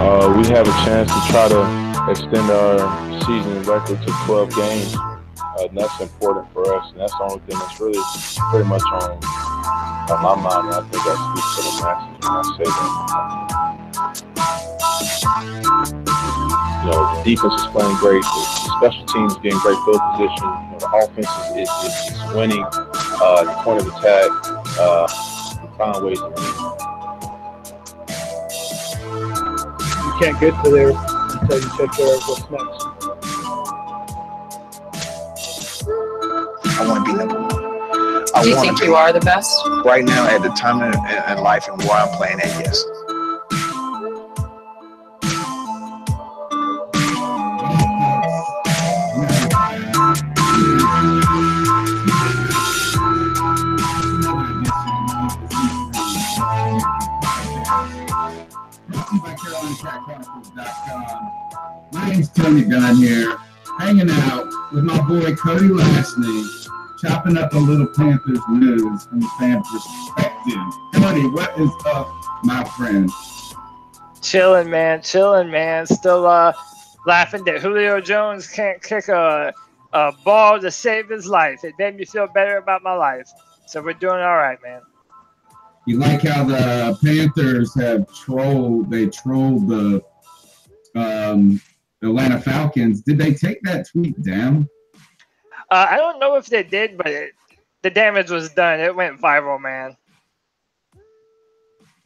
We have a chance to try to extend our season record to 12 games. And that's important for us, and that's the only thing that's really pretty much on my mind. And I think I speak for the masses when I say that. The defense is playing great. The special teams getting great field position. The offense is winning. The point of attack, we find ways to win. You can't get to there until you take care of what's next. I want to be number one. Do you think you are the best? Right now, at the time in life and where I'm playing at, yes. My name's Tony Gunn here, hanging out with my boy Cody Lashney, chopping up a little Panthers news from the fan perspective. Cody, what is up, my friend? Chilling, man. Still laughing that Julio Jones can't kick a ball to save his life. It made me feel better about my life. So we're doing all right, man. You like how the Panthers have trolled the Atlanta Falcons. Did they take that tweet down? I don't know if they did, but the damage was done. It went viral, man.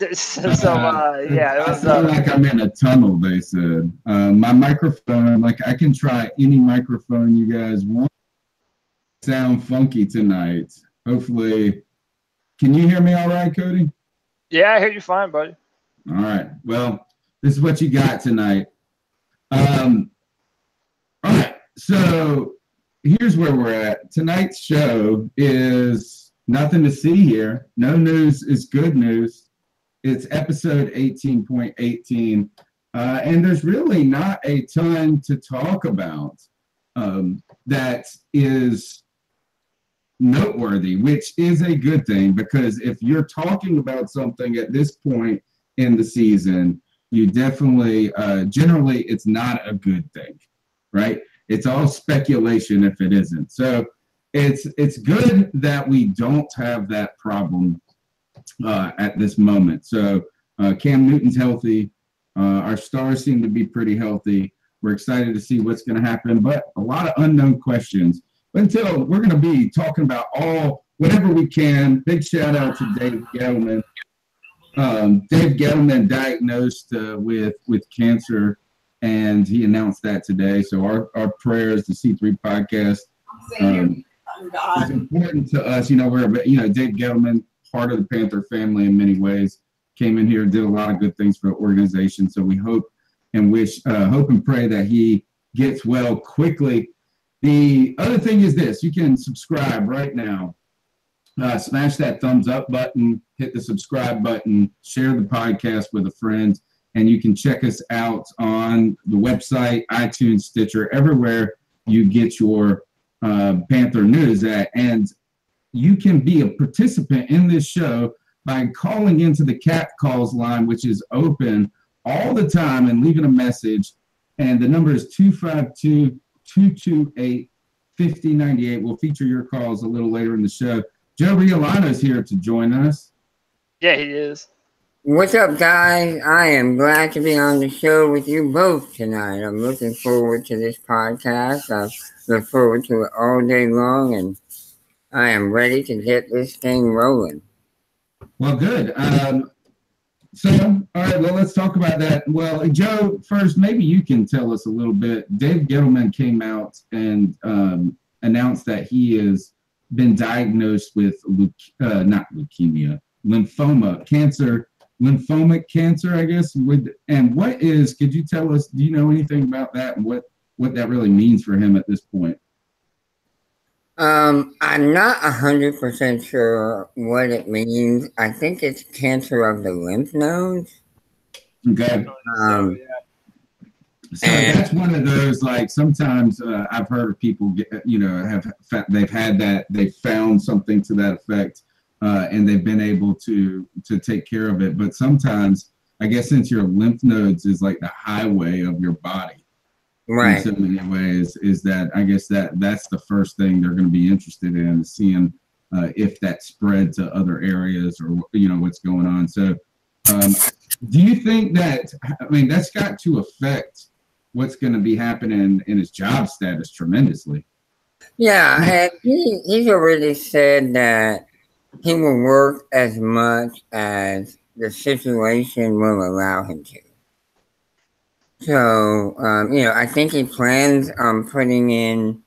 Yeah, it was. I feel like I'm in a tunnel, they said. My microphone, like I can try any microphone you guys want. Sound funky tonight. Hopefully. Can you hear me all right, Cody? Yeah, I hear you fine, buddy. All right. Well, this is what you got tonight. All right. So here's where we're at. Tonight's show is nothing to see here. No news is good news. It's episode 18.18. And there's really not a ton to talk about that is noteworthy, which is a good thing, because if you're talking about something at this point in the season, you definitely, generally, it's not a good thing, right? It's all speculation if it isn't. So it's good that we don't have that problem at this moment. So Cam Newton's healthy. Our stars seem to be pretty healthy. We're excited to see what's going to happen, but a lot of unknown questions. Until we're going to be talking about whatever we can. Big shout out to Dave Gettleman. Dave Gettleman diagnosed with cancer, and he announced that today. So our prayers, the C3 podcast, is important to us. Dave Gettleman, part of the Panther family in many ways, came in here and did a lot of good things for the organization. So we hope and pray that he gets well quickly. The other thing is this: you can subscribe right now. Smash that thumbs up button, hit the subscribe button, share the podcast with a friend, and you can check us out on the website, iTunes, Stitcher, everywhere you get your Panther news at. And you can be a participant in this show by calling into the Cat Calls line, which is open all the time, and leaving a message. And the number is 252-228-5098. We'll feature your calls a little later in the show. Joe Riolano is here to join us. Yeah, he is. What's up, guys? I am glad to be on the show with you both tonight. I'm looking forward to this podcast. I look forward to it all day long, and I am ready to get this thing rolling. Well, good. So, all right, well, let's talk about that. Well, Joe, first, maybe you can tell us a little bit. Dave Gettleman came out and announced that he has been diagnosed with lymphoma cancer, lymphomic cancer, I guess. And could you tell us, do you know anything about that and what that really means for him at this point? I'm not 100% sure what it means. I think it's cancer of the lymph nodes. Okay. So that's one of those, like, sometimes I've heard of people they've found something to that effect, and they've been able to take care of it. But sometimes I guess since your lymph nodes is like the highway of your body, Right. in so many ways, is that I guess that's the first thing they're going to be interested in, seeing if that spread to other areas or what's going on. So, do you think that? I mean, that's got to affect what's going to be happening in his job status tremendously. Yeah, and he's already said that he will work as much as the situation will allow him to. So, I think he plans on putting in,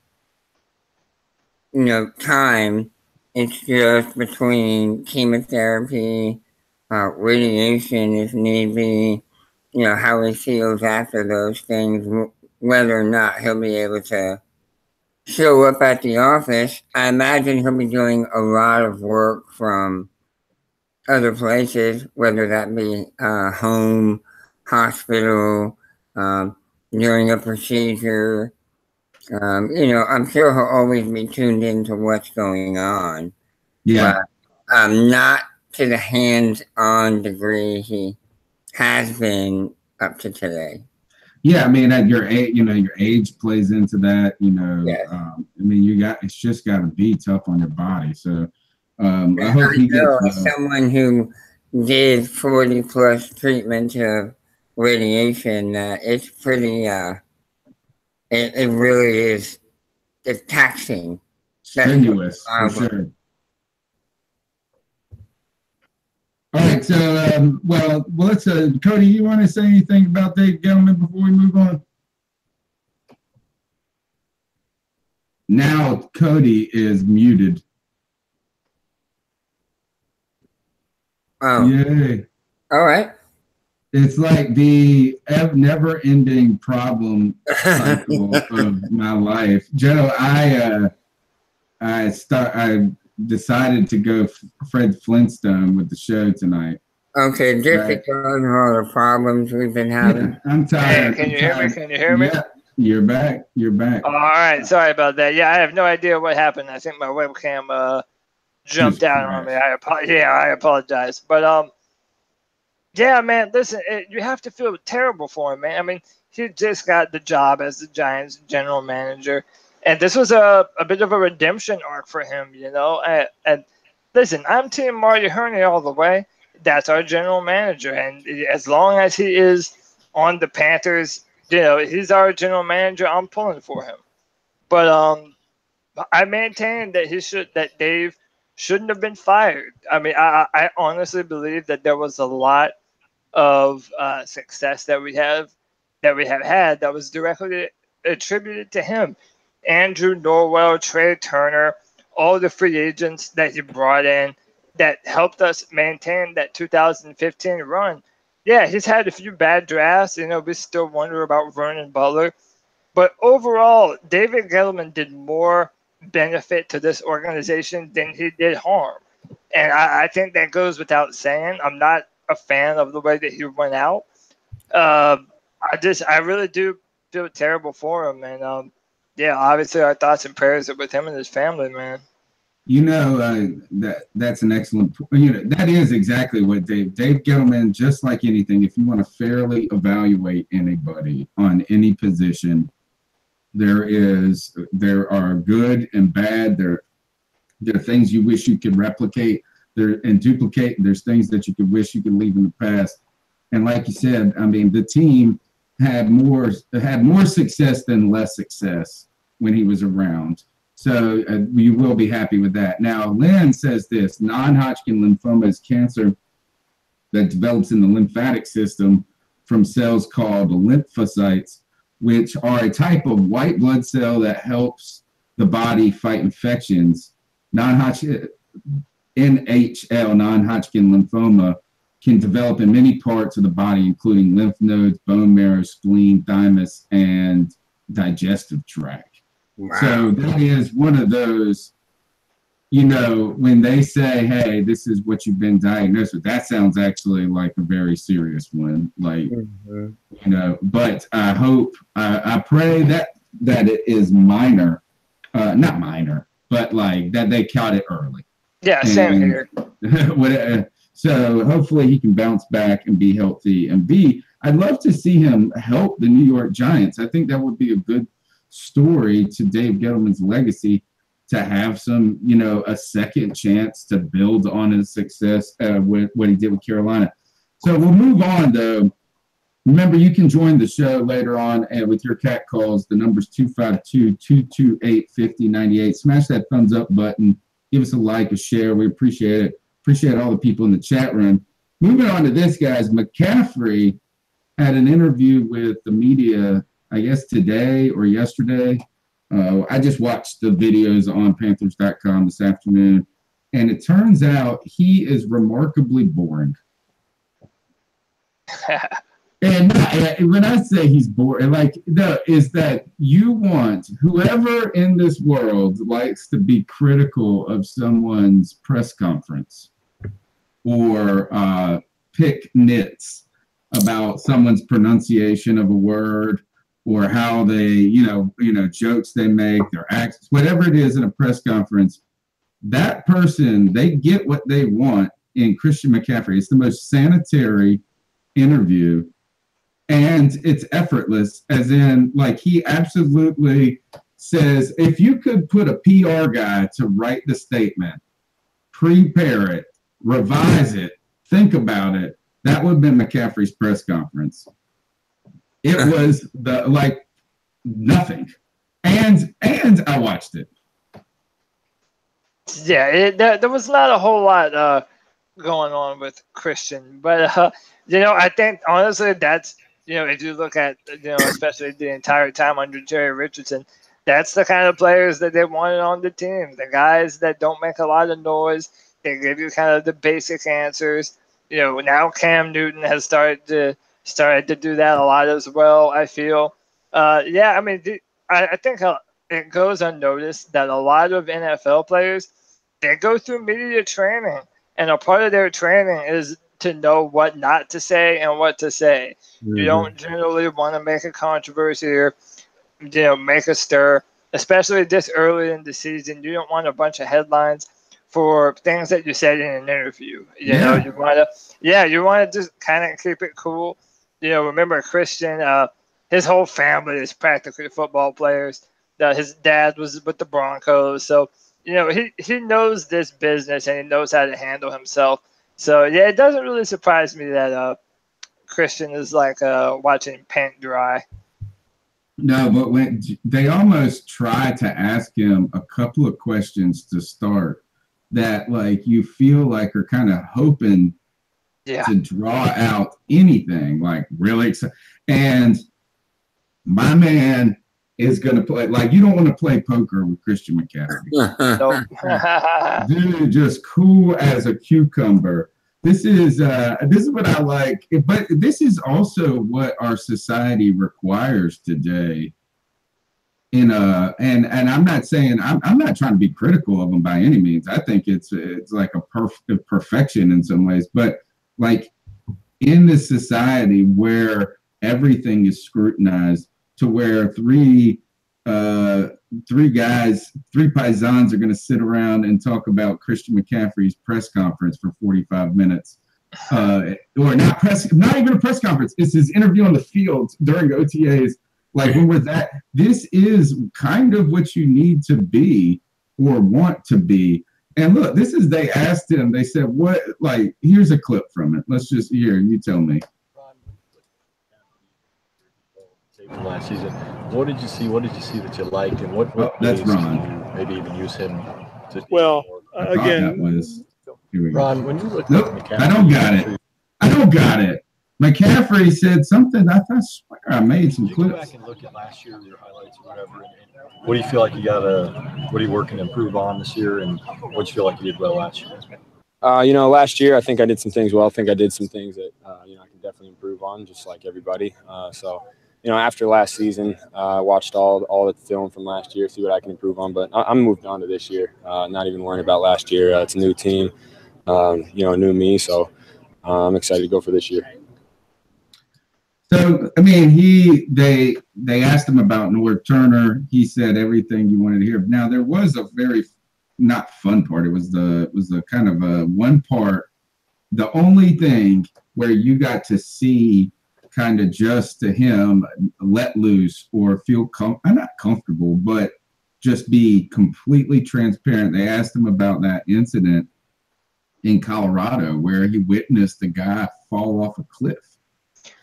time. It's just between chemotherapy, radiation if need be, how he feels after those things, whether or not he'll be able to show up at the office. I imagine he'll be doing a lot of work from other places, whether that be home, hospital, during a procedure. I'm sure he'll always be tuned into what's going on. Yeah. But not to the hands-on degree he has been up to today. Yeah, I mean, at your age, your age plays into that. Yes. I mean, it's just got to be tough on your body. So, I hope he gets. As someone who did 40+ treatments of radiation, it's pretty. It really is. It's taxing. Strenuous, for sure. All right, so let's. Cody, you want to say anything about Dave Gettleman before we move on? Now Cody is muted. Oh. Yay! All right. It's like the never-ending problem cycle of my life. Joe, I decided to go Fred Flintstone with the show tonight. Okay, just because of all the problems we've been having. Yeah, I'm tired. Hey, can you hear me? Can you hear me? Yeah, you're back. You're back. All right, sorry about that. Yeah, I have no idea what happened. I think my webcam jumped out on me. I apologize. But yeah, man, listen, you have to feel terrible for him, man. I mean, he just got the job as the Giants general manager, and this was a bit of a redemption arc for him, And listen, I'm Team Marty Herney all the way. That's our general manager, and as long as he is on the Panthers, he's our general manager. I'm pulling for him. But I maintain that Dave shouldn't have been fired. I mean, I honestly believe that there was a lot of success that we have had that was directly attributed to him. Andrew Norwell, Trey Turner, all the free agents that he brought in that helped us maintain that 2015 run. Yeah, he's had a few bad drafts. We still wonder about Vernon Butler. But overall, David Gettleman did more benefit to this organization than he did harm. And I think that goes without saying. I'm not a fan of the way that he went out. I really do feel terrible for him. And yeah, obviously our thoughts and prayers are with him and his family, man. That's an excellent point. That is exactly what Dave Gettleman, just like anything, if you want to fairly evaluate anybody on any position, there are good and bad. There are things you wish you could replicate and duplicate. There's things that you could wish you could leave in the past. And like you said, I mean, the team had more success than less success when he was around. So you will be happy with that. Now, Lynn says this: non-Hodgkin lymphoma is cancer that develops in the lymphatic system from cells called lymphocytes, which are a type of white blood cell that helps the body fight infections. NHL, non-Hodgkin lymphoma, can develop in many parts of the body, including lymph nodes, bone marrow, spleen, thymus, and digestive tract. Wow. So that is one of those, when they say, hey, this is what you've been diagnosed with, that sounds actually like a very serious one. Like, but I hope, I pray that it is minor, not minor, but like that they caught it early. Yeah, same here. So hopefully he can bounce back and be healthy. And B, I'd love to see him help the New York Giants. I think that would be a good story to Dave Gettleman's legacy, to have some, a second chance to build on his success with what he did with Carolina. So we'll move on, though. Remember, you can join the show later on with your cat calls. The number's 252-228-5098. Smash that thumbs up button. Give us a like, a share. We appreciate it. Appreciate all the people in the chat room. Moving on to this, guys. McCaffrey had an interview with the media, I guess today or yesterday. I just watched the videos on Panthers.com this afternoon, and it turns out he is remarkably boring. And when I say he's boring, is that you want whoever in this world likes to be critical of someone's press conference or pick nits about someone's pronunciation of a word, or how they, jokes they make, their acts, whatever it is in a press conference, that person, they get what they want in Christian McCaffrey. It's the most sanitary interview, and it's effortless, as in, he absolutely says, if you could put a PR guy to write the statement, prepare it, revise it, think about it, that would have been McCaffrey's press conference. It was nothing, and I watched it. Yeah, there was not a whole lot going on with Christian, but I think honestly that's if you look at especially the entire time under Jerry Richardson, that's the kind of players that they wanted on the team. The guys that don't make a lot of noise, they give you kind of the basic answers. Now Cam Newton has started to do that a lot as well, I feel. I think it goes unnoticed that a lot of NFL players, they go through media training, and a part of their training is to know what not to say and what to say. Mm-hmm. You don't generally want to make a controversy or, make a stir, especially this early in the season. You don't want a bunch of headlines for things that you said in an interview. You want to just kind of keep it cool. Remember Christian, his whole family is practically football players. His dad was with the Broncos. So, he knows this business and he knows how to handle himself. So, it doesn't really surprise me that Christian is watching paint dry. No, but when they almost try to ask him a couple of questions to start that, you feel like are kind of hoping to draw out anything, really exciting. And my man is going to play, you don't want to play poker with Christian McCaffrey. Dude, just cool as a cucumber. This is what I like, but this is also what our society requires today. And I'm not saying I'm not trying to be critical of him by any means. I think it's like a perfection in some ways, but in this society where everything is scrutinized, to where three paisans are going to sit around and talk about Christian McCaffrey's press conference for 45 minutes, or not even a press conference. It's his interview on the field during OTAs. When we're that, this is kind of what you need to be or want to be. And look, they asked him, they said, what, here's a clip from it. Let's just hear, you tell me. Last season, what did you see that you liked, and what that's ways Ron. can you maybe even use him to again, here we go. Ron, when you look at McCaffrey, I don't got it. McCaffrey said something. I swear I made some clips. Go back and look at last year, your highlights or whatever. And what do you feel like what are you working to improve on this year, and what do you feel like you did well last year? Last year I think I did some things well. I think I did some things that I can definitely improve on, just like everybody. After last season, I watched all the film from last year, see what I can improve on. But I'm moved on to this year, not even worrying about last year. It's a new team, new me. So I'm excited to go for this year. So, they asked him about North Turner. He said everything you wanted to hear. Now, there was a very not fun part. It was the kind of a one part the only thing where you got to see kind of just to him let loose or feel not comfortable, but just be completely transparent. They asked him about that incident in Colorado where he witnessed a guy fall off a cliff.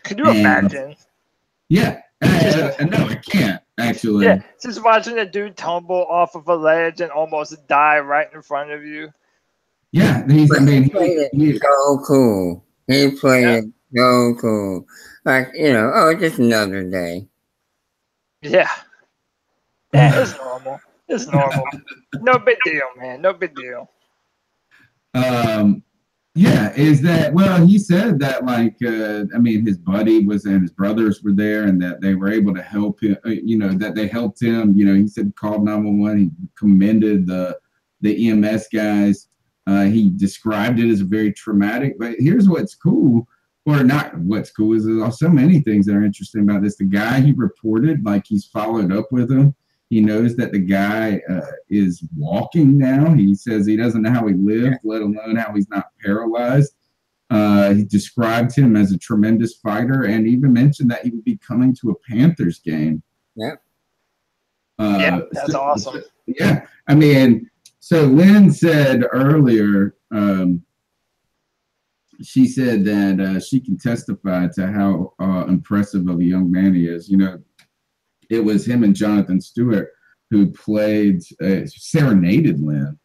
Could you imagine? Yeah. No, I can't, actually. Yeah, just watching a dude tumble off of a ledge and almost die right in front of you. Yeah, he played it so cool. He played it so cool. Like, just another day. Yeah. Yeah, it's normal. It's normal. No big deal, man. No big deal. Yeah, is that, well, he said that, like, his buddy was and his brothers were there and that they were able to help him, that they helped him. He said called 911. He commended the EMS guys. He described it as very traumatic, but here's what's cool, or not what's cool, is there's so many things that are interesting about this. The guy he reported, like, he's followed up with him. He knows that the guy is walking now. He says he doesn't know how he lived, let alone how he's not paralyzed. He described him as a tremendous fighter and even mentioned that he would be coming to a Panthers game. Yeah. That's awesome. Yeah. So Lynn said earlier, she said that she can testify to how impressive of a young man he is. It was him and Jonathan Stewart who played, serenaded Lynn.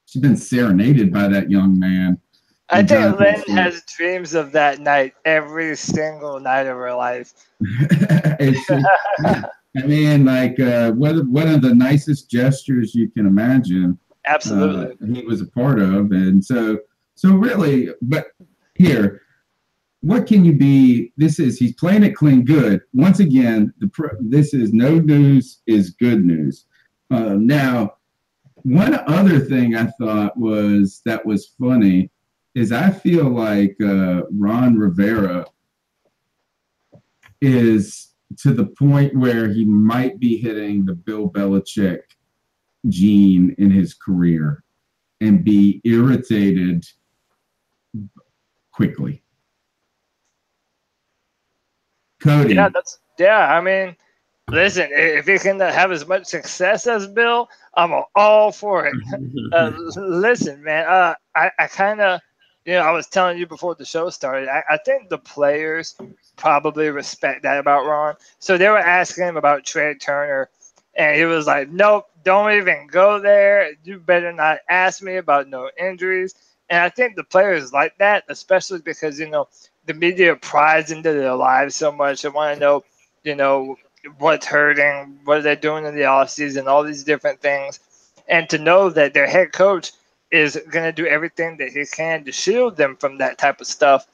She's been serenaded by that young man. I think Lynn has dreams of that night every single night of her life. One of the nicest gestures you can imagine. Absolutely. He was a part of. And so really, but here, what can you be? He's playing it clean good. Once again, this is no news is good news. Now, one other thing I thought was funny is I feel like Ron Rivera is to the point where he might be hitting the Bill Belichick gene in his career and be irritated quickly. Cody. Listen, if he can have as much success as Bill, I'm all for it. Listen, man, I kind of, I was telling you before the show started, I think the players probably respect that about Ron. So they were asking him about Trey Turner, and he was like, nope, don't even go there. You better not ask me about no injuries. And I think the players like that, especially because, the media pries into their lives so much. They want to know, what's hurting, what are they doing in the offseason, all these different things. And to know that their head coach is going to do everything that he can to shield them from that type of stuff.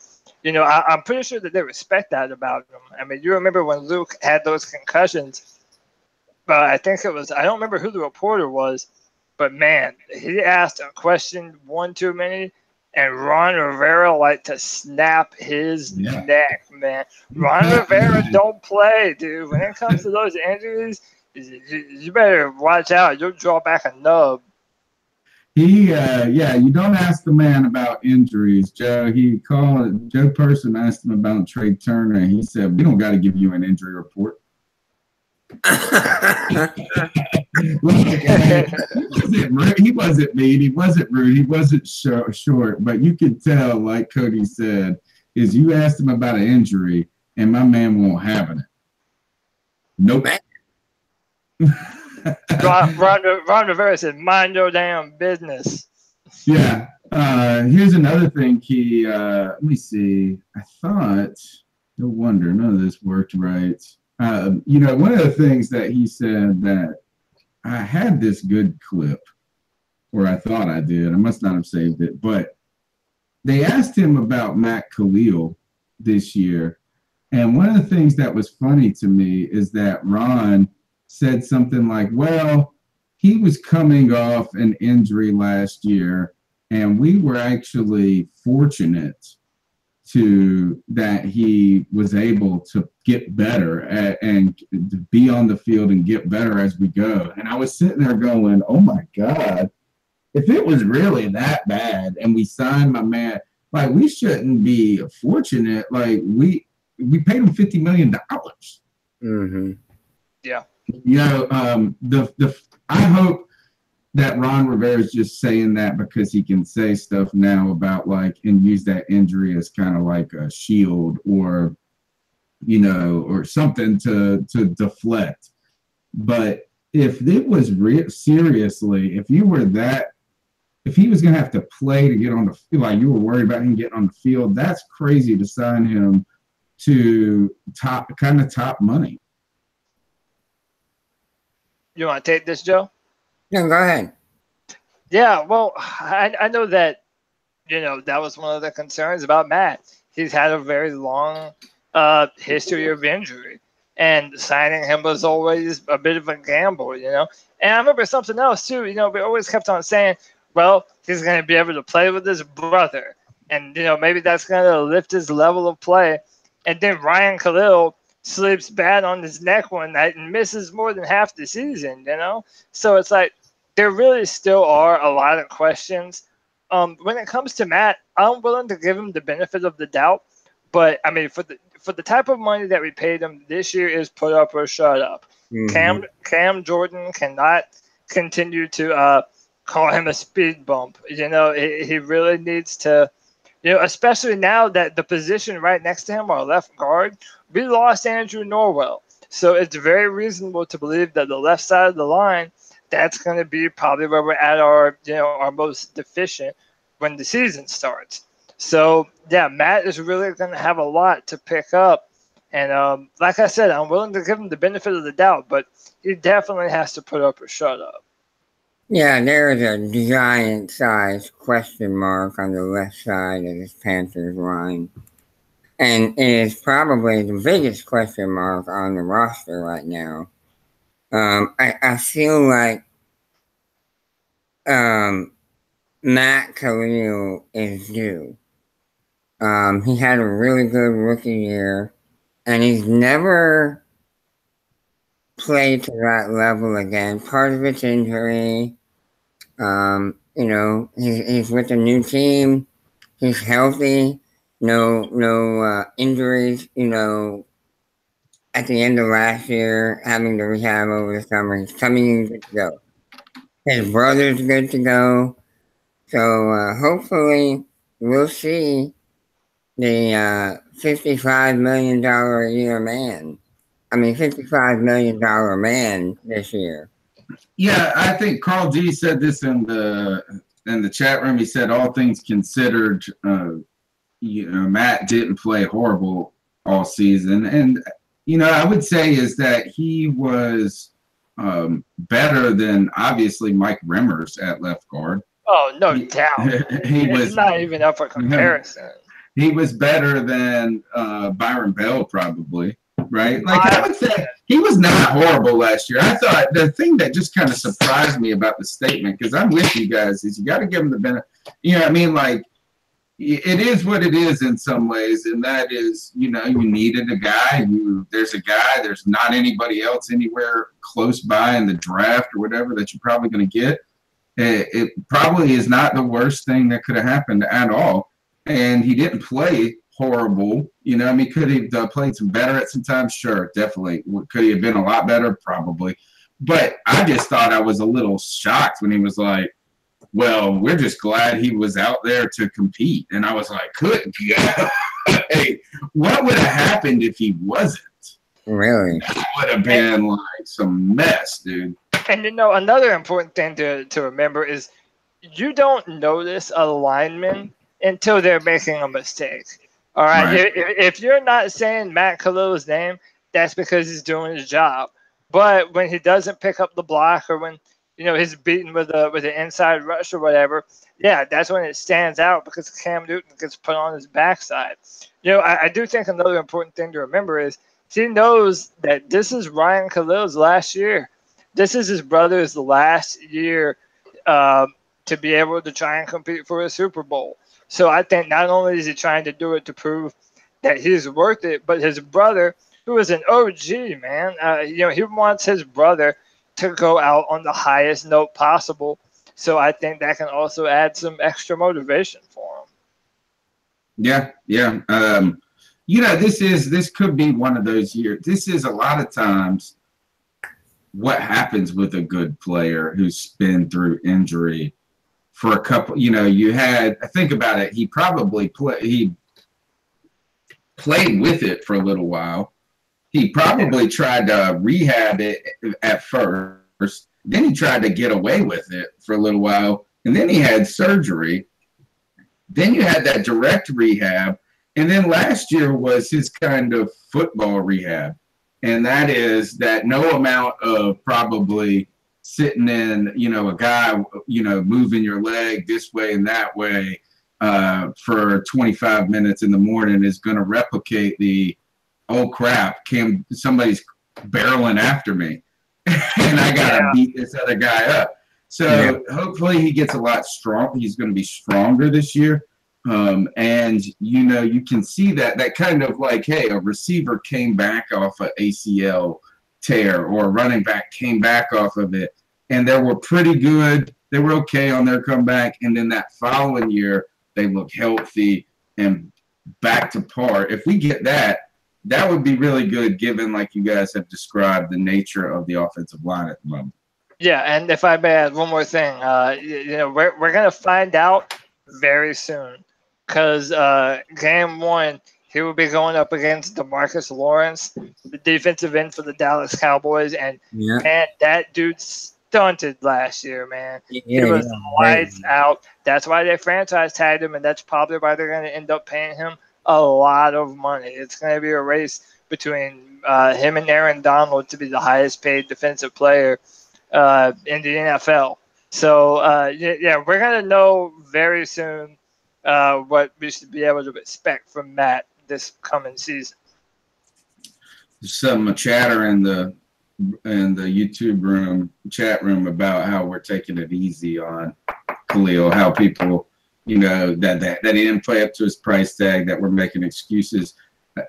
I'm pretty sure that they respect that about him. You remember when Luke had those concussions, but I think I don't remember who the reporter was, but man, he asked a question one too many, and Ron Rivera liked to snap his neck, man. Ron Rivera don't play, dude. When it comes to those injuries, you better watch out. You'll draw back a nub. You don't ask the man about injuries, Joe. Joe Person asked him about Trey Turner. He said, we don't got to give you an injury report. He wasn't mean. He wasn't rude. He wasn't short. But you could tell, like Cody said, is you asked him about an injury, and my man won't have it. Nope. Ron Rivera said, mind your damn business. Yeah. Here's another thing. Let me see. I thought, no wonder none of this worked right. One of the things that he said that I had this good clip, or I thought I did. I must not have saved it, but they asked him about Matt Kalil this year. And one of the things that was funny to me is that Ron said something like, well, he was coming off an injury last year, and we were actually fortunate that he was able to get better and to be on the field and get better as we go. And I was sitting there going, oh my God, if it was really that bad and we signed my man, like we shouldn't be fortunate. Like we paid him $50 million. Mm-hmm. Yeah. You know, I hope that Ron Rivera is just saying that because he can say stuff now about like and use that injury as kind of like a shield or, you know, or something to deflect. But if it was seriously, if he was going to have to play to get on the field, like you were worried about him getting on the field, that's crazy to sign him to top money. You want to take this, Joe? No, go ahead. Yeah, well, I know that, you know, that was one of the concerns about Matt. He's had a very long history of injury, and signing him was always a bit of a gamble, you know. And I remember something else, too. You know, we always kept on saying, well, he's going to be able to play with his brother, and, you know, maybe that's going to lift his level of play. And then Ryan Kalil sleeps bad on his neck one night and misses more than half the season, you know? So it's like there really still are a lot of questions. When it comes to Matt, I'm willing to give him the benefit of the doubt. But, I mean, for the type of money that we paid him this year is put up or shut up. Mm-hmm. Cam Jordan cannot continue to call him a speed bump. You know, he really needs to, you know, especially now that the position right next to him, our left guard, we lost Andrew Norwell. So it's very reasonable to believe that the left side of the line, that's going to be probably where we're at our most deficient when the season starts. So, yeah, Matt is really going to have a lot to pick up. And like I said, I'm willing to give him the benefit of the doubt, but he definitely has to put up or shut up. Yeah, there is a giant-sized question mark on the left side of this Panthers line. And it is probably the biggest question mark on the roster right now. I feel like Matt Kalil is due. He had a really good rookie year, and he's never played to that level again. Part of it's injury. You know, he's with a new team. He's healthy. No injuries. You know, at the end of last year, having to rehab over the summer, he's coming in good to go. His brother's good to go. So hopefully we'll see the $55 million a year man. I mean, $55 million man this year. Yeah, I think Carl G said this in the chat room. He said, all things considered, you know, Matt didn't play horrible all season. And, you know, I would say is that he was better than, obviously, Mike Remmers at left guard. Oh, no doubt. It's not even up for comparison. He was better than Byron Bell, probably, right? Like, I would say he was not horrible last year. I thought the thing that just kind of surprised me about the statement, because I'm with you guys, is you got to give him the benefit. You know what I mean? Like, it is what it is in some ways, and that is, you know, you needed a guy. There's not anybody else anywhere close by in the draft or whatever that you're probably going to get. It probably is not the worst thing that could have happened at all. And he didn't play horrible. You know, I mean, could he have played some better at some times? Sure, definitely. Could he have been a lot better? Probably. But I just thought I was a little shocked when he was like, well, we're just glad he was out there to compete. And I was like, good God. Hey, what would have happened if he wasn't? Really? That would have been like some mess, dude. And, you know, another important thing to remember is you don't notice a lineman until they're making a mistake. All right? If you're not saying Matt Kalil's name, that's because he's doing his job. But when he doesn't pick up the block, or when, you know, he's beaten with an inside rush or whatever, yeah, that's when it stands out, because Cam Newton gets put on his backside. You know, I do think another important thing to remember is he knows that this is Ryan Kalil's last year. This is his brother's last year to be able to try and compete for a Super Bowl. So I think not only is he trying to do it to prove that he's worth it, but his brother, who is an OG, man, you know, he wants his brother to go out on the highest note possible. So I think that can also add some extra motivation for him. Yeah. This could be one of those years. This is a lot of times what happens with a good player who's been through injury for a couple. Think about it. He probably played with it for a little while. He probably tried to rehab it at first. Then he tried to get away with it for a little while. And then he had surgery. Then you had that direct rehab. And then last year was his kind of football rehab. And that is that no amount of probably sitting in, a guy, moving your leg this way and that way for 25 minutes in the morning is going to replicate the, oh crap, somebody's barreling after me and I got to beat this other guy up. So hopefully he gets a lot stronger. He's going to be stronger this year. And you can see that kind of like, hey, a receiver came back off an ACL tear or a running back came back off of it and they were pretty good. They were okay on their comeback. And then that following year, they look healthy and back to par. If we get that would be really good given, like you guys have described, the nature of the offensive line at the moment. Yeah, and if I may add one more thing, we're going to find out very soon because game one, he will be going up against DeMarcus Lawrence, the defensive end for the Dallas Cowboys, and man, that dude stunted last year, man. He was lights out. That's why they franchise tagged him, and that's probably why they're going to end up paying him a lot of money. It's going to be a race between him and Aaron Donald to be the highest paid defensive player in the NFL. So, we're going to know very soon what we should be able to expect from Matt this coming season. There's some chatter in the YouTube chat room about how we're taking it easy on Kalil, how people, that he didn't play up to his price tag, that we're making excuses.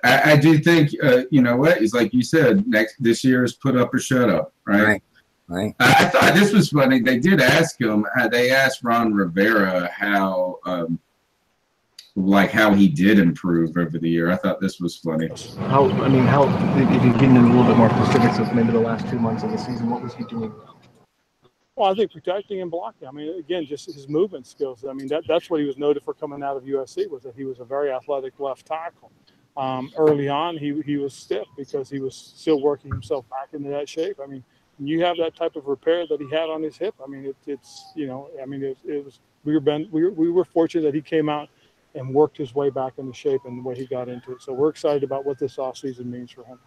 I do think, it's like you said, this year is put up or shut up, right? Right. I thought this was funny. They did ask him. They asked Ron Rivera how he did improve over the year. I thought this was funny. How if you get into a little bit more specifics of maybe the last 2 months of the season, what was he doing? Well, I think protecting and blocking. Again, just his movement skills. That's what he was noted for coming out of USC, was that he was a very athletic left tackle. Early on, he was stiff because he was still working himself back into that shape. When you have that type of repair that he had on his hip, we were fortunate that he came out and worked his way back into shape and the way he got into it. So we're excited about what this offseason means for him.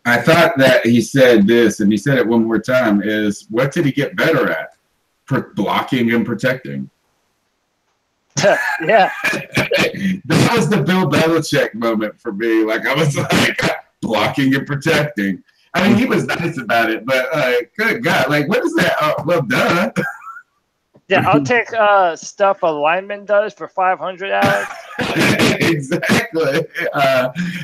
I thought that he said this, and he said it one more time, is what did he get better at? Blocking and protecting. Yeah. That was the Bill Belichick moment for me. I was like, blocking and protecting. He was nice about it, but good God, what is that? Well, duh. Yeah, I'll take stuff a lineman does for 500 hours. Exactly.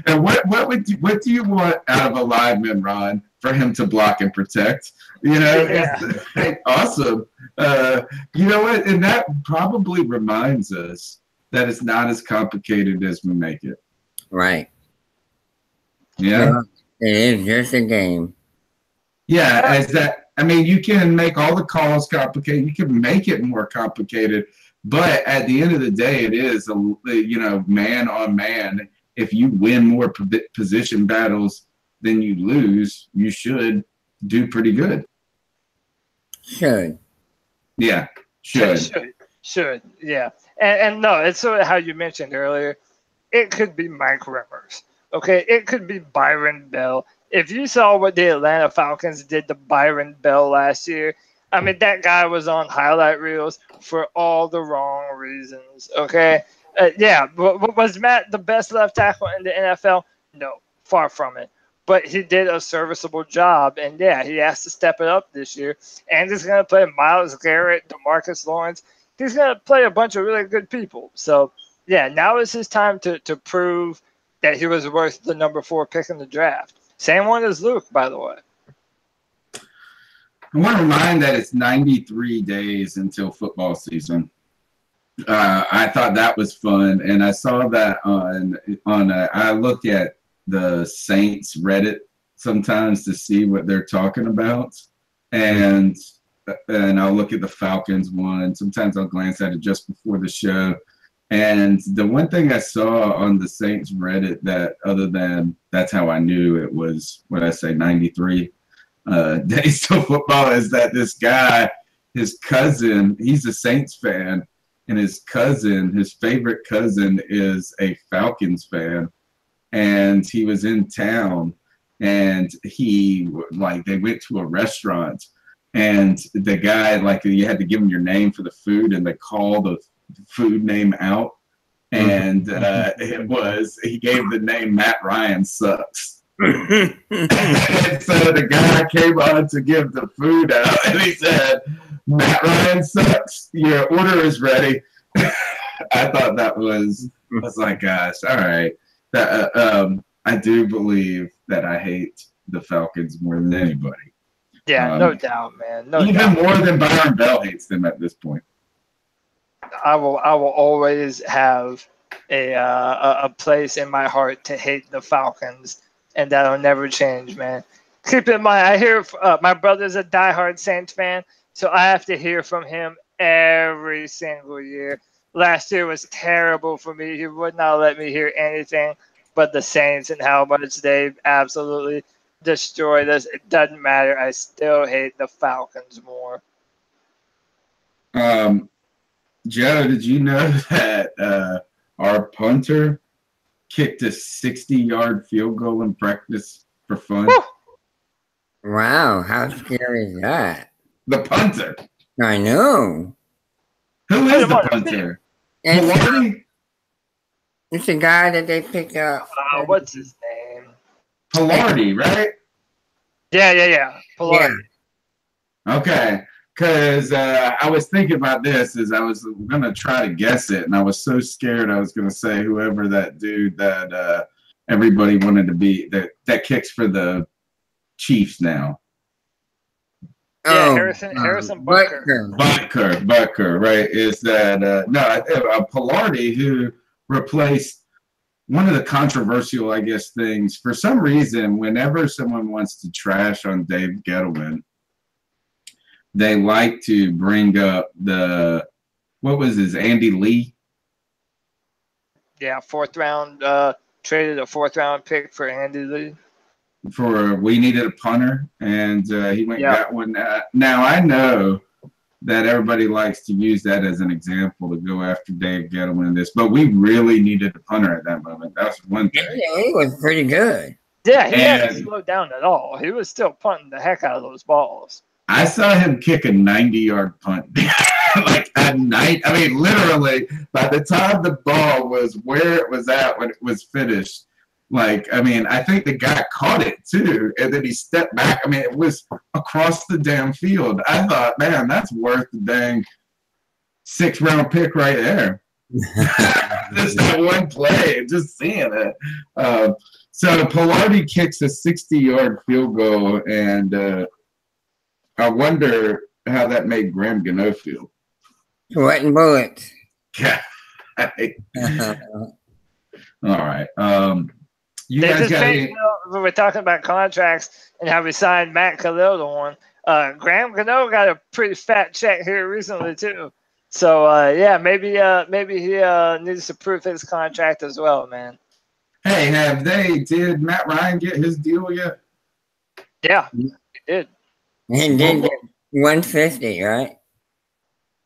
And what do you want out of a lineman, Ron, for him to block and protect? It's awesome. You know what? And that probably reminds us that it's not as complicated as we make it. Right. Yeah. It is just a game. Yeah, you can make all the calls complicated. You can make it more complicated, but at the end of the day, it is man on man. If you win more position battles than you lose, you should do pretty good. Should. Yeah, should. Should. Yeah, and no, it's sort of how you mentioned earlier. It could be Mike Rivers. Okay, it could be Byron Bell. If you saw what the Atlanta Falcons did to Byron Bell last year, that guy was on highlight reels for all the wrong reasons, okay? Was Matt the best left tackle in the NFL? No, far from it. But he did a serviceable job, and, he has to step it up this year. And he's going to play Myles Garrett, DeMarcus Lawrence. He's going to play a bunch of really good people. So, now is his time to prove that he was worth the number 4 pick in the draft. Same one as Luke, by the way. I want to remind that it's 93 days until football season. I thought that was fun, and I saw that I look at the Saints Reddit sometimes to see what they're talking about, and I'll look at the Falcons one. Sometimes I'll glance at it just before the show. And the one thing I saw on the Saints Reddit that, other than that's how I knew it was, what I say, 93 days till football, is that this guy, his cousin, he's a Saints fan, and his favorite cousin is a Falcons fan. And he was in town, and they went to a restaurant, and the guy, you had to give him your name for the food, and they called the food name out, and he gave the name Matt Ryan Sucks. And so the guy came on to give the food out, and he said, Matt Ryan Sucks, your order is ready. I thought I was like, gosh, all right. I do believe that I hate the Falcons more than anybody. Yeah, no doubt, man. Even more than Byron Bell hates them at this point. I will always have a place in my heart to hate the Falcons, and that'll never change, man. Keep in mind, I hear my brother's a diehard Saints fan, so I have to hear from him every single year. Last year was terrible for me. He would not let me hear anything but the Saints and how much they've absolutely destroyed us. It doesn't matter. I still hate the Falcons more. Joe, did you know that our punter kicked a 60-yard field goal in practice for fun? Woo! Wow, how scary is that? The punter. I know. Who is the punter? Pilardi? It's the guy that they picked up. What's his name? Pilardi, right? Yeah. Pilardi. Yeah. Okay. Because I was thinking about this as I was going to try to guess it, and I was so scared I was going to say whoever that dude that everybody wanted to be that kicks for the Chiefs now. Yeah, Harrison Butker. Butker, right? Is that Pilardi, who replaced one of the controversial, I guess, things. For some reason, whenever someone wants to trash on Dave Gettleman, they like to bring up Andy Lee? Yeah, traded a fourth round pick for Andy Lee. We needed a punter, and he went and got one. Now, I know that everybody likes to use that as an example to go after Dave Gettleman in this, but we really needed a punter at that moment. That was one thing. Yeah, he was pretty good. Yeah, he hadn't slowed down at all. He was still punting the heck out of those balls. I saw him kick a 90-yard punt. Literally, by the time the ball was where it was at when it was finished, I think the guy caught it too, and then he stepped back. It was across the damn field. I thought, man, that's worth the dang 6th-round pick right there. Just that one play, just seeing it. So Pilardi kicks a 60-yard field goal, and I wonder how that made Graham Gano feel. Sweating bullets. Yeah. All right. We're talking about contracts and how we signed Matt Kalil to one. Graham Gano got a pretty fat check here recently too. So maybe he needs to prove his contract as well, man. Hey, did Matt Ryan get his deal yet? Yeah, he did. He did get 150, right?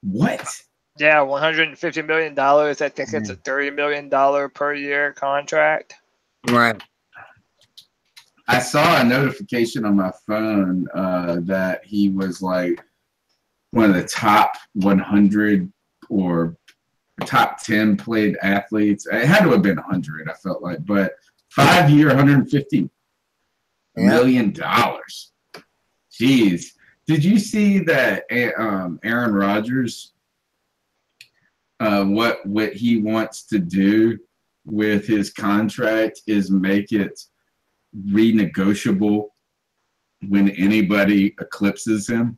What? Yeah, $150 million. I think it's a $30 million per year contract. Right. I saw a notification on my phone that he was like one of the top 100 or top 10 played athletes. It had to have been 100, I felt like, but 5-year, $150 million. Jeez. Did you see that Aaron Rodgers, what he wants to do with his contract is make it renegotiable when anybody eclipses him?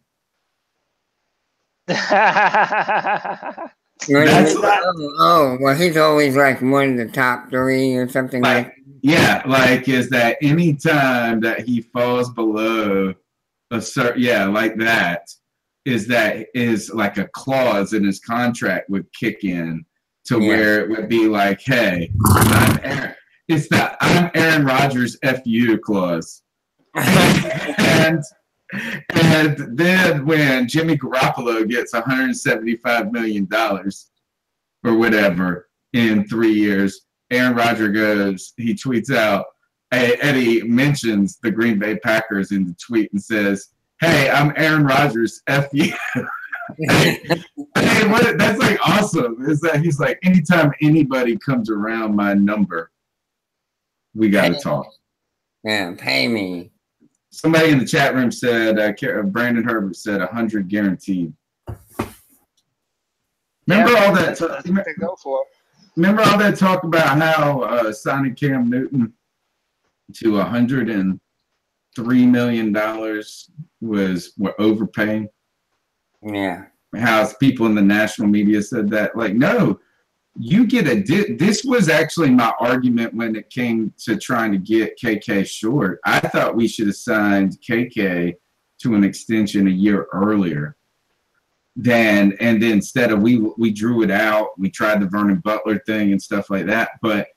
Well, he's always like one of the top 3 or something like. Yeah, like is that any time that he falls below a certain, like that is like a clause in his contract would kick in to where it would be like, hey, it's that I'm Aaron Rodgers FU clause. and then when Jimmy Garoppolo gets $175 million or whatever in 3 years, Aaron Rodgers he tweets out, Eddie mentions the Green Bay Packers in the tweet and says, hey, I'm Aaron Rodgers, F you. That's like awesome. Is that he's like, anytime anybody comes around my number, we got to talk. Yeah, pay me. Somebody in the chat room said, Brandon Herbert said 100 guaranteed. Remember all that? That's what they go for. Remember all that talk about how signing Cam Newton to $103 million was overpaying? Yeah. How people in the national media said that. Like, no, you get this was actually my argument when it came to trying to get KK short. I thought we should have signed KK to an extension a year earlier. And then instead of we drew it out, we tried the Vernon Butler thing and stuff like that. But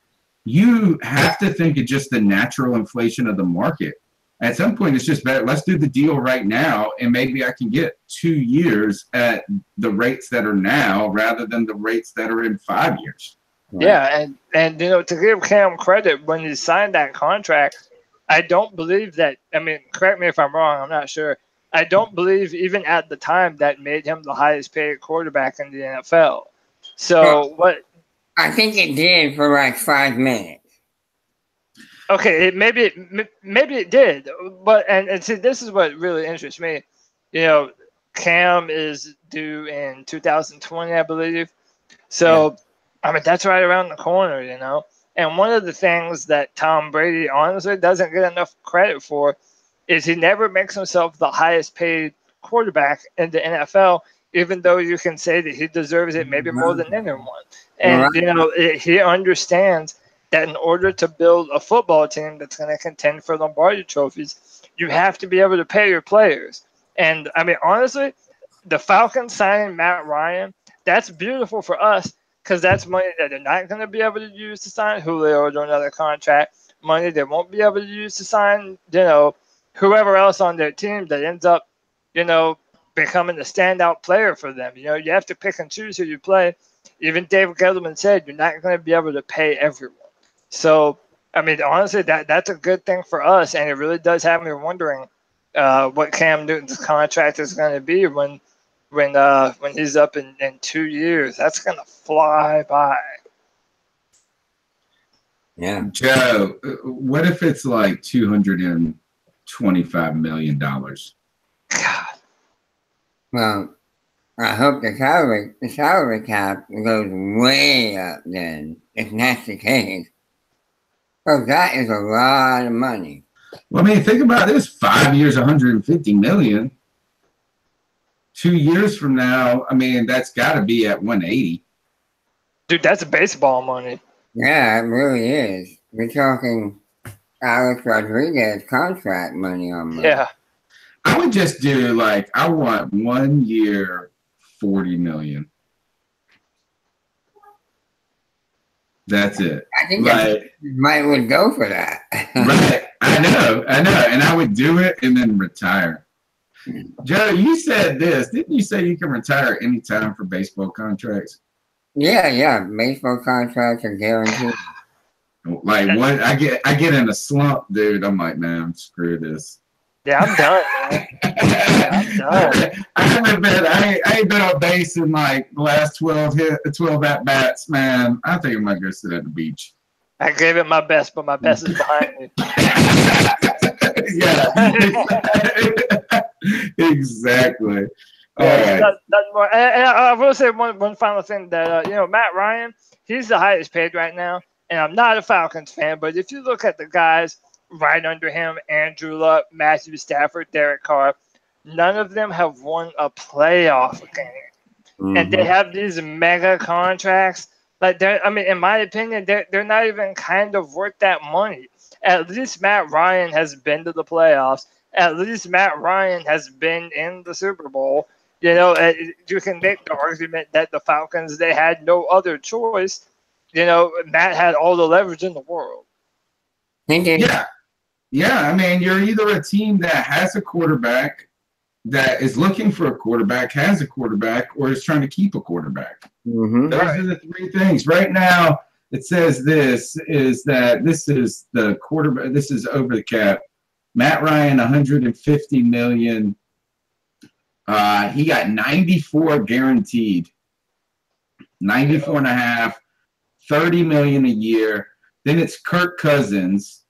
you have to think of just the natural inflation of the market. At some point, it's just better. Let's do the deal right now, and maybe I can get 2 years at the rates that are now rather than the rates that are in 5 years. Right? Yeah, and to give Cam credit, when he signed that contract, I don't believe that. I mean, correct me if I'm wrong. I'm not sure. I don't believe even at the time that made him the highest paid quarterback in the NFL. So what? I think it did for like 5 minutes. Okay, maybe it did, but and see, this is what really interests me. Cam is due in 2020, I believe. So, I mean, that's right around the corner, And one of the things that Tom Brady honestly doesn't get enough credit for is he never makes himself the highest paid quarterback in the NFL, even though you can say that he deserves it maybe more than anyone. And, he understands that in order to build a football team that's going to contend for Lombardi trophies, you have to be able to pay your players. And, I mean, honestly, the Falcons signing Matt Ryan, that's beautiful for us because that's money that they're not going to be able to use to sign Julio to another contract, money they won't be able to use to sign, whoever else on their team that ends up, becoming a standout player for them. You have to pick and choose who you play. Even David Gettleman said you're not going to be able to pay everyone. So, I mean, honestly, that's a good thing for us, and it really does have me wondering what Cam Newton's contract is going to be when he's up in 2 years. That's going to fly by. Yeah. Joe, what if it's like $225 million? God. Well, I hope the salary cap goes way up then, if that's the case. So that is a lot of money. Well, I mean, think about this: 5 years, $150 million. 2 years from now, I mean, that's got to be at 180. Dude, that's baseball money. Yeah, it really is. We're talking Alex Rodriguez contract money on money. Yeah. I would just do I want 1 year, $40 million. That's it. I think might would go for that. Right. I know. And I would do it and then retire. Joe, you said this. Didn't you say you can retire anytime for baseball contracts? Yeah. Baseball contracts are guaranteed. Like what? I get in a slump, dude. I'm like, man, screw this. Yeah, I'm done, man. I'm done. I ain't been on base in the last 12 at bats, man. I think I'm gonna go sit at the beach. I gave it my best, but my best is behind me. Yeah, exactly. All right. And I will say one final thing that Matt Ryan, he's the highest paid right now, and I'm not a Falcons fan, but if you look at the guys right under him, Andrew Luck, Matthew Stafford, Derek Carr, none of them have won a playoff game. And they have these mega contracts. Like, in my opinion, they're not even kind of worth that money. At least Matt Ryan has been to the playoffs. At least Matt Ryan has been in the Super Bowl. You know, you can make the argument that the Falcons, they had no other choice. You know, Matt had all the leverage in the world. Yeah. Yeah, I mean, you're either a team that has a quarterback, that is looking for a quarterback, has a quarterback, or is trying to keep a quarterback. Those are the three things. Right now, it says this is the quarterback. This is over the cap. Matt Ryan, $150 million. He got 94 guaranteed, 94 and a half, $30 million a year. Then it's Kirk Cousins,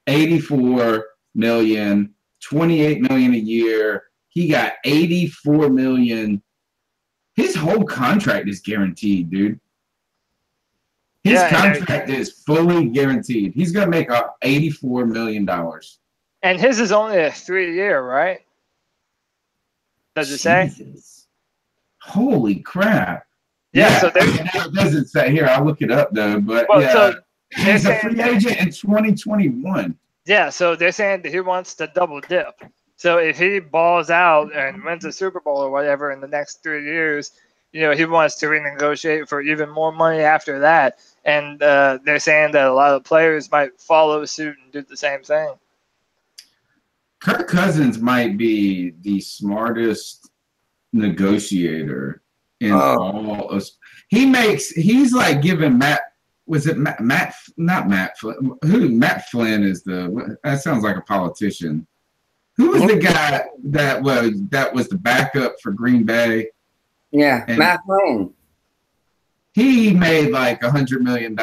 $84 million, $28 million a year. He got $84 million. His whole contract is guaranteed, dude. His contract is fully guaranteed. He's going to make $84 million. And his is only a 3-year, right? Does it say? Holy crap. Yeah, so it doesn't say here. I'll look it up, though. But, so he's a free agent in 2021. Yeah, so they're saying that he wants to double dip. So if he balls out and wins a Super Bowl or whatever in the next 3 years, you know, he wants to renegotiate for even more money after that. And they're saying that a lot of players might follow suit and do the same thing. Kirk Cousins might be the smartest negotiator in all of. He's like giving Matt. Was it Matt? Not Matt Flynn. Who? Matt Flynn is the. That sounds like a politician. Who was the guy that was the backup for Green Bay? Yeah, and Matt Flynn. He made like $100 million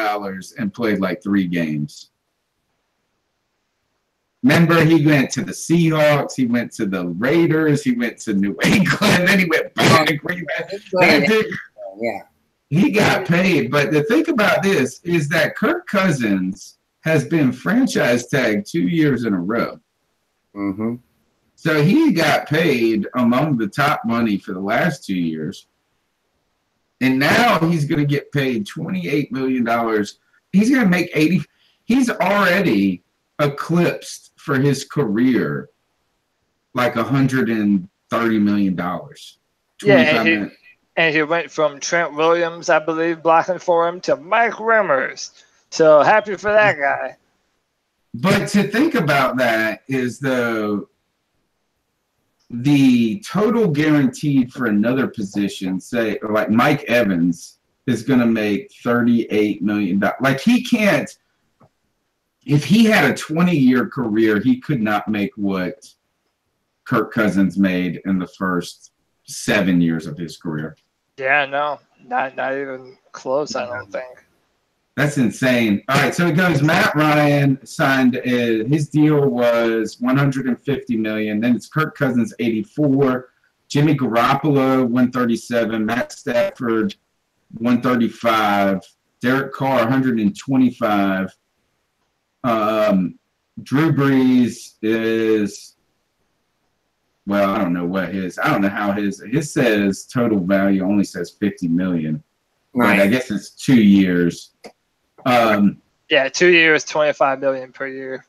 and played like 3 games. Remember, he went to the Seahawks, he went to the Raiders, he went to New England, then he went back to Green Bay. He got paid. But the thing about this is that Kirk Cousins has been franchise tagged 2 years in a row. So he got paid among the top money for the last 2 years. And now he's going to get paid $28 million. He's going to make 80. He's already eclipsed for his career like $130 million. Yeah, and he went from Trent Williams, I believe, blocking for him, to Mike Remmers. So happy for that guy. But to think about that is the total guaranteed for another position, say like Mike Evans is going to make $38 million. Like he can't, if he had a 20-year career, he could not make what Kirk Cousins made in the first 7 years of his career. Yeah, no, not even close, I don't think. That's insane. All right, so it goes. Matt Ryan signed his deal was $150 million. Then it's Kirk Cousins 84, Jimmy Garoppolo 137, Matt Stafford 135, Derek Carr 125. Drew Brees is, well, I don't know what his. I don't know how his says total value only says $50 million. Right. But I guess it's 2 years. Yeah, 2 years, $25 million per year.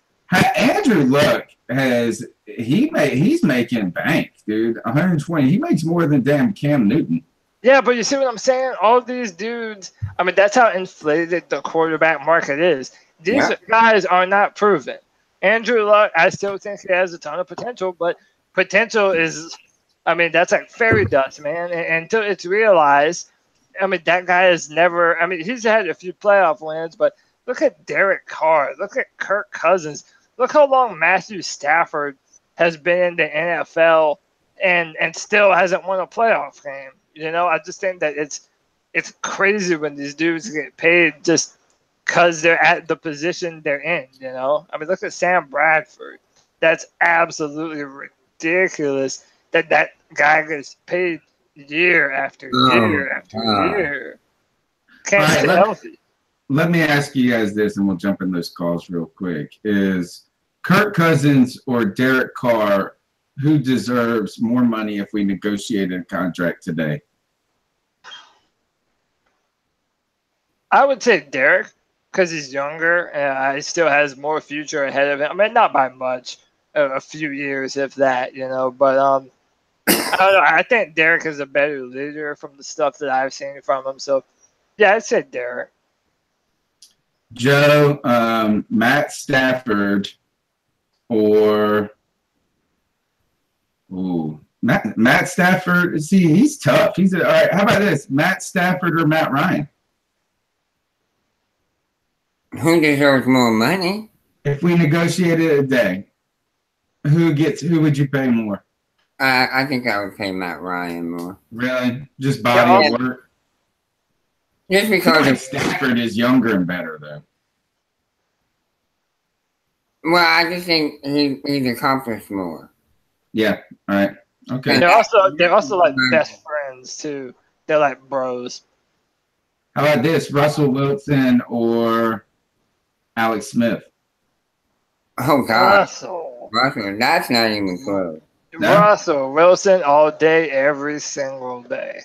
Andrew Luck he's making bank, dude. 120. He makes more than damn Cam Newton. Yeah, but you see what I'm saying? All these dudes, I mean, that's how inflated the quarterback market is. These guys are not proven. Andrew Luck, I still think he has a ton of potential, but potential is, I mean, that's like fairy dust, man. And until it's realized, I mean, that guy has never, I mean, he's had a few playoff wins, but look at Derek Carr. Look at Kirk Cousins. Look how long Matthew Stafford has been in the NFL and still hasn't won a playoff game. You know, I just think that it's crazy when these dudes get paid just because they're at the position they're in, you know? I mean, look at Sam Bradford. That's absolutely ridiculous that guy gets paid year after year after year. Can't stay healthy. Let me ask you guys this, and we'll jump in those calls real quick. Is Kirk Cousins or Derek Carr who deserves more money if we negotiated a contract today? I would say Derek because he's younger and he still has more future ahead of him. I mean, not by much, a few years if that, But I don't know. I think Derek is a better leader from the stuff that I've seen from him. So, yeah, I'd say Derek. Joe, Matt Stafford, or Matt Stafford. See, he's tough. All right. How about this? Matt Stafford or Matt Ryan? Who deserves more money? If we negotiated a day, who would you pay more? I think I would pay Matt Ryan more. Really? Just body of work? Just because Stafford is younger and better, though. Well, I just think he's accomplished more. Yeah. All right. Okay. They're also like best friends too. They're like bros. How about this? Russell Wilson or Alex Smith? Oh God. Russell. That's not even close. No? Russell Wilson all day, every single day.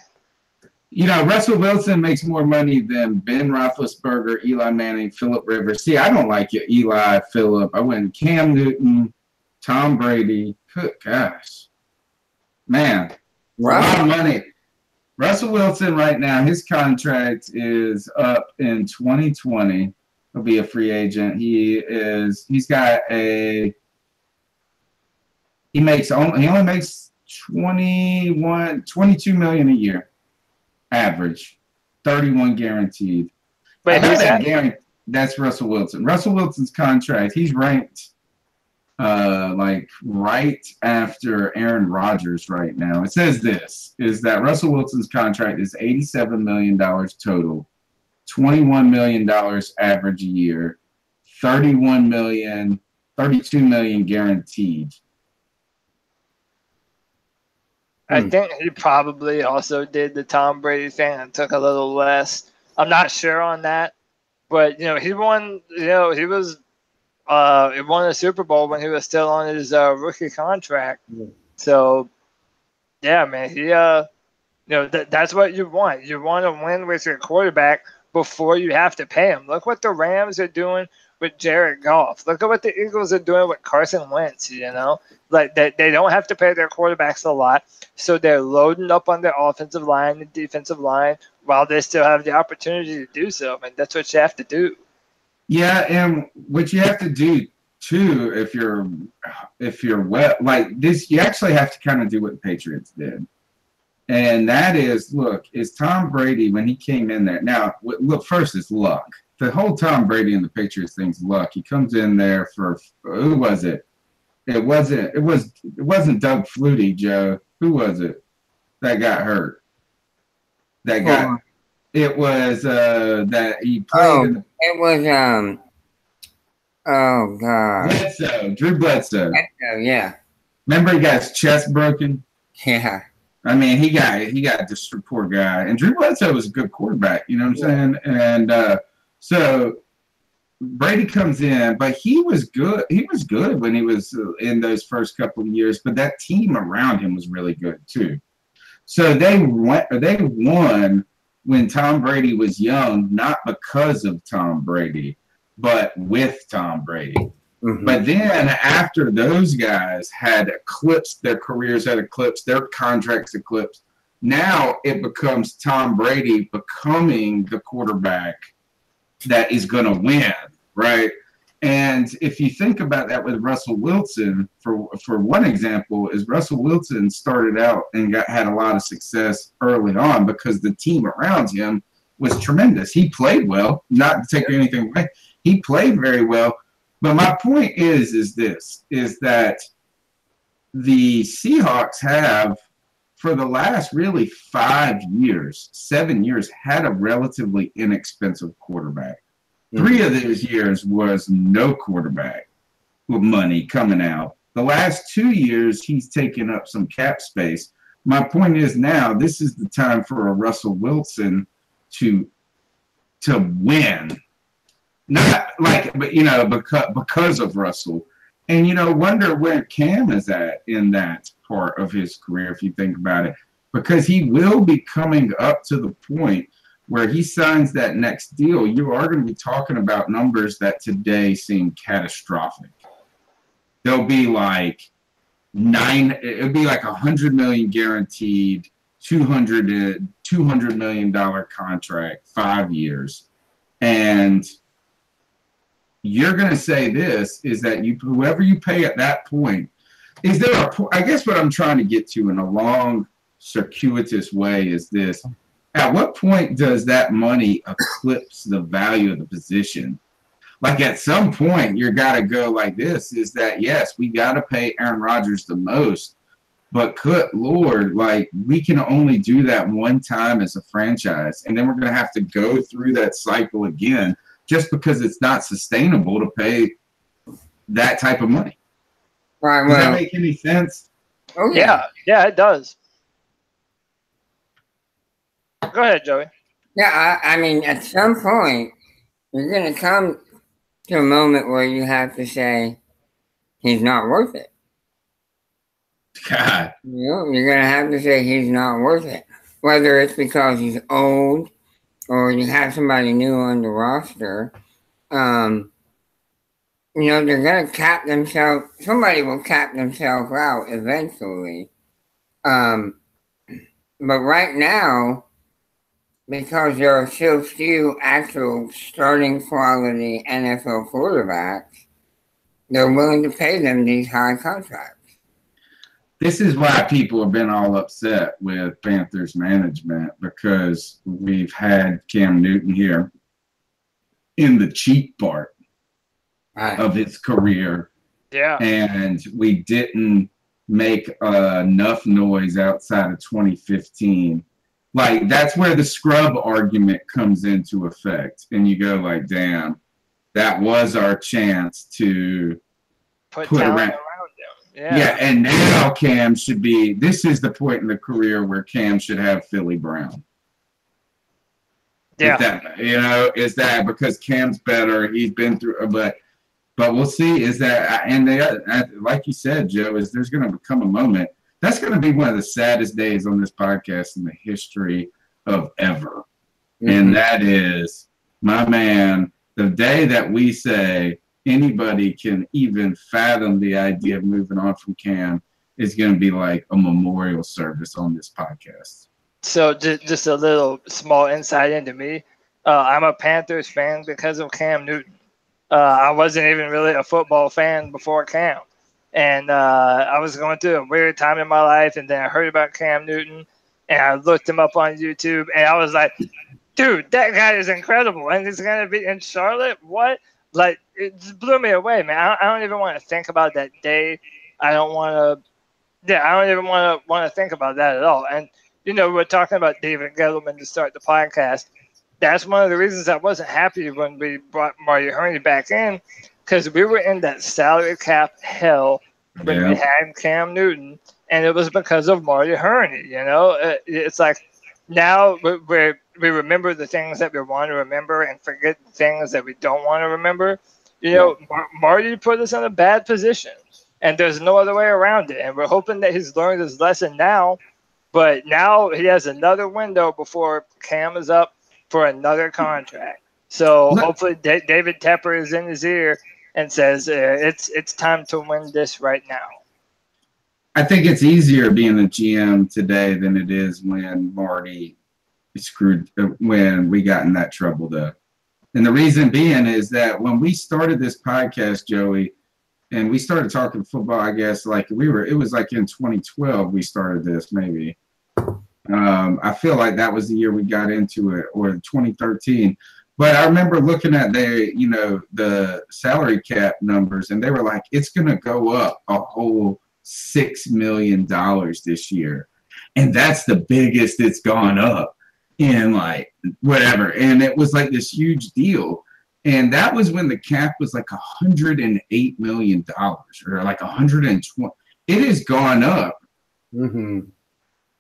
Russell Wilson makes more money than Ben Roethlisberger, Eli Manning, Phillip Rivers. See, I don't like it. Eli, Phillip. I went Cam Newton, Tom Brady. Good gosh. Man, a lot of money. Russell Wilson right now, his contract is up in 2020. He'll be a free agent. He only makes 22 million a year. Average, 31 guaranteed. Wait, who's that? That's Russell Wilson. Russell Wilson's contract, he's ranked right after Aaron Rodgers right now. It says this, is that Russell Wilson's contract is $87 million total, $21 million average a year, $32 million guaranteed. I think he probably also did the Tom Brady thing and took a little less. I'm not sure on that, but he won. He won a Super Bowl when he was still on his rookie contract. So, yeah, man, that's what you want. You want to win with your quarterback before you have to pay him. Look what the Rams are doing with Jared Goff. Look at what the Eagles are doing with Carson Wentz. Like they don't have to pay their quarterbacks a lot, so they're loading up on their offensive line and defensive line while they still have the opportunity to do so. I mean, that's what you have to do. Yeah, and what you have to do too, if you're well like this, you actually have to kind of do what the Patriots did, and that is is Tom Brady when he came in there. Now, look, first it's luck. The whole Tom Brady and the Patriots thing's luck. He comes in there for who was it? It wasn't Doug Flutie, Joe. Who was it that got hurt? It was that he played. It was oh God. Drew Bledsoe. Yeah. Remember he got his chest broken? Yeah. I mean, he got this poor guy. And Drew Bledsoe was a good quarterback, you know what I'm saying? And so Brady comes in, but he was good. He was good when he was in those first couple of years, but that team around him was really good too. So they won when Tom Brady was young, not because of Tom Brady, but with Tom Brady. Mm-hmm. But then after those guys had eclipsed, their careers had eclipsed, their contracts eclipsed, now it becomes Tom Brady becoming the quarterback that is going to win, right? And if you think about that with Russell Wilson, for one example, is Russell Wilson started out and had a lot of success early on because the team around him was tremendous. He played well, not to take anything away. He played very well. But my point is that the Seahawks have, for the last really 7 years, had a relatively inexpensive quarterback. 3 of those years was no quarterback with money coming out. The last 2 years, he's taken up some cap space. My point is now, this is the time for a Russell Wilson to win. Not like, but because of Russell. And, you know, wonder where Cam is at in that part of his career, if you think about it, because he will be coming up to the point where he signs that next deal. You are going to be talking about numbers that today seem catastrophic. They'll be like it'll be like $100 million guaranteed, $200 million contract, 5 years. And you're going to say this is that whoever you pay at that point, is there I guess what I'm trying to get to in a long, circuitous way is this. At what point does that money eclipse the value of the position? Like at some point, you got to go like this, is that, yes, we got to pay Aaron Rodgers the most, but good Lord, like we can only do that one time as a franchise. And then we're going to have to go through that cycle again just because it's not sustainable to pay that type of money. Right, does that make any sense? Oh, Yeah, it does. Go ahead, Joey. Yeah, I mean, at some point, you're going to come to a moment where you have to say, he's not worth it. God. You know, you're going to have to say he's not worth it. Whether it's because he's old or you have somebody new on the roster, you know, they're going to cap themselves. Somebody will cap themselves out eventually. But right now, because there are so few actual starting quality NFL quarterbacks, they're willing to pay them these high contracts. This is why people have been all upset with Panthers management, because we've had Cam Newton here in the cheap part of his career. Yeah. And we didn't make enough noise outside of 2015. Like, that's where the scrub argument comes into effect. And you go like, damn, that was our chance to put around them. Yeah, and now Cam should be, this is the point in the career where Cam should have Philly Brown. Yeah. Is that because Cam's better, he's been through, but we'll see, is that, and like you said, Joe, is there's going to become a moment. That's going to be one of the saddest days on this podcast in the history of ever. Mm-hmm. And that is, my man, the day that we say anybody can even fathom the idea of moving on from Cam is going to be like a memorial service on this podcast. So just a little small insight into me. I'm a Panthers fan because of Cam Newton. I wasn't even really a football fan before Cam. And I was going through a weird time in my life, and then I heard about Cam Newton, and I looked him up on YouTube, and I was like, dude, that guy is incredible, and he's going to be in Charlotte? What? Like, it just blew me away, man. I don't even want to think about that day. I don't even want to think about that at all. And, we're talking about David Gettleman to start the podcast. That's one of the reasons I wasn't happy when we brought Marty Hurney back in, because we were in that salary cap hell when we had Cam Newton, and it was because of Marty Hurney. It's like now we remember the things that we want to remember and forget the things that we don't want to remember. Marty put us in a bad position, and there's no other way around it. And we're hoping that he's learned his lesson now, but now he has another window before Cam is up for another contract. So hopefully David Tepper is in his ear and says it's time to win this right now. I think it's easier being the GM today than it is when Marty when we got in that trouble, though. And the reason being is that when we started this podcast, Joey, and we started talking football, I guess, it was like in 2012 we started this, maybe. I feel like that was the year we got into it, or 2013. But I remember looking at the salary cap numbers, and they were like, it's going to go up a whole $6 million this year. And that's the biggest it's gone up in whatever. And it was like this huge deal. And that was when the cap was like $108 million or like 120. It has gone up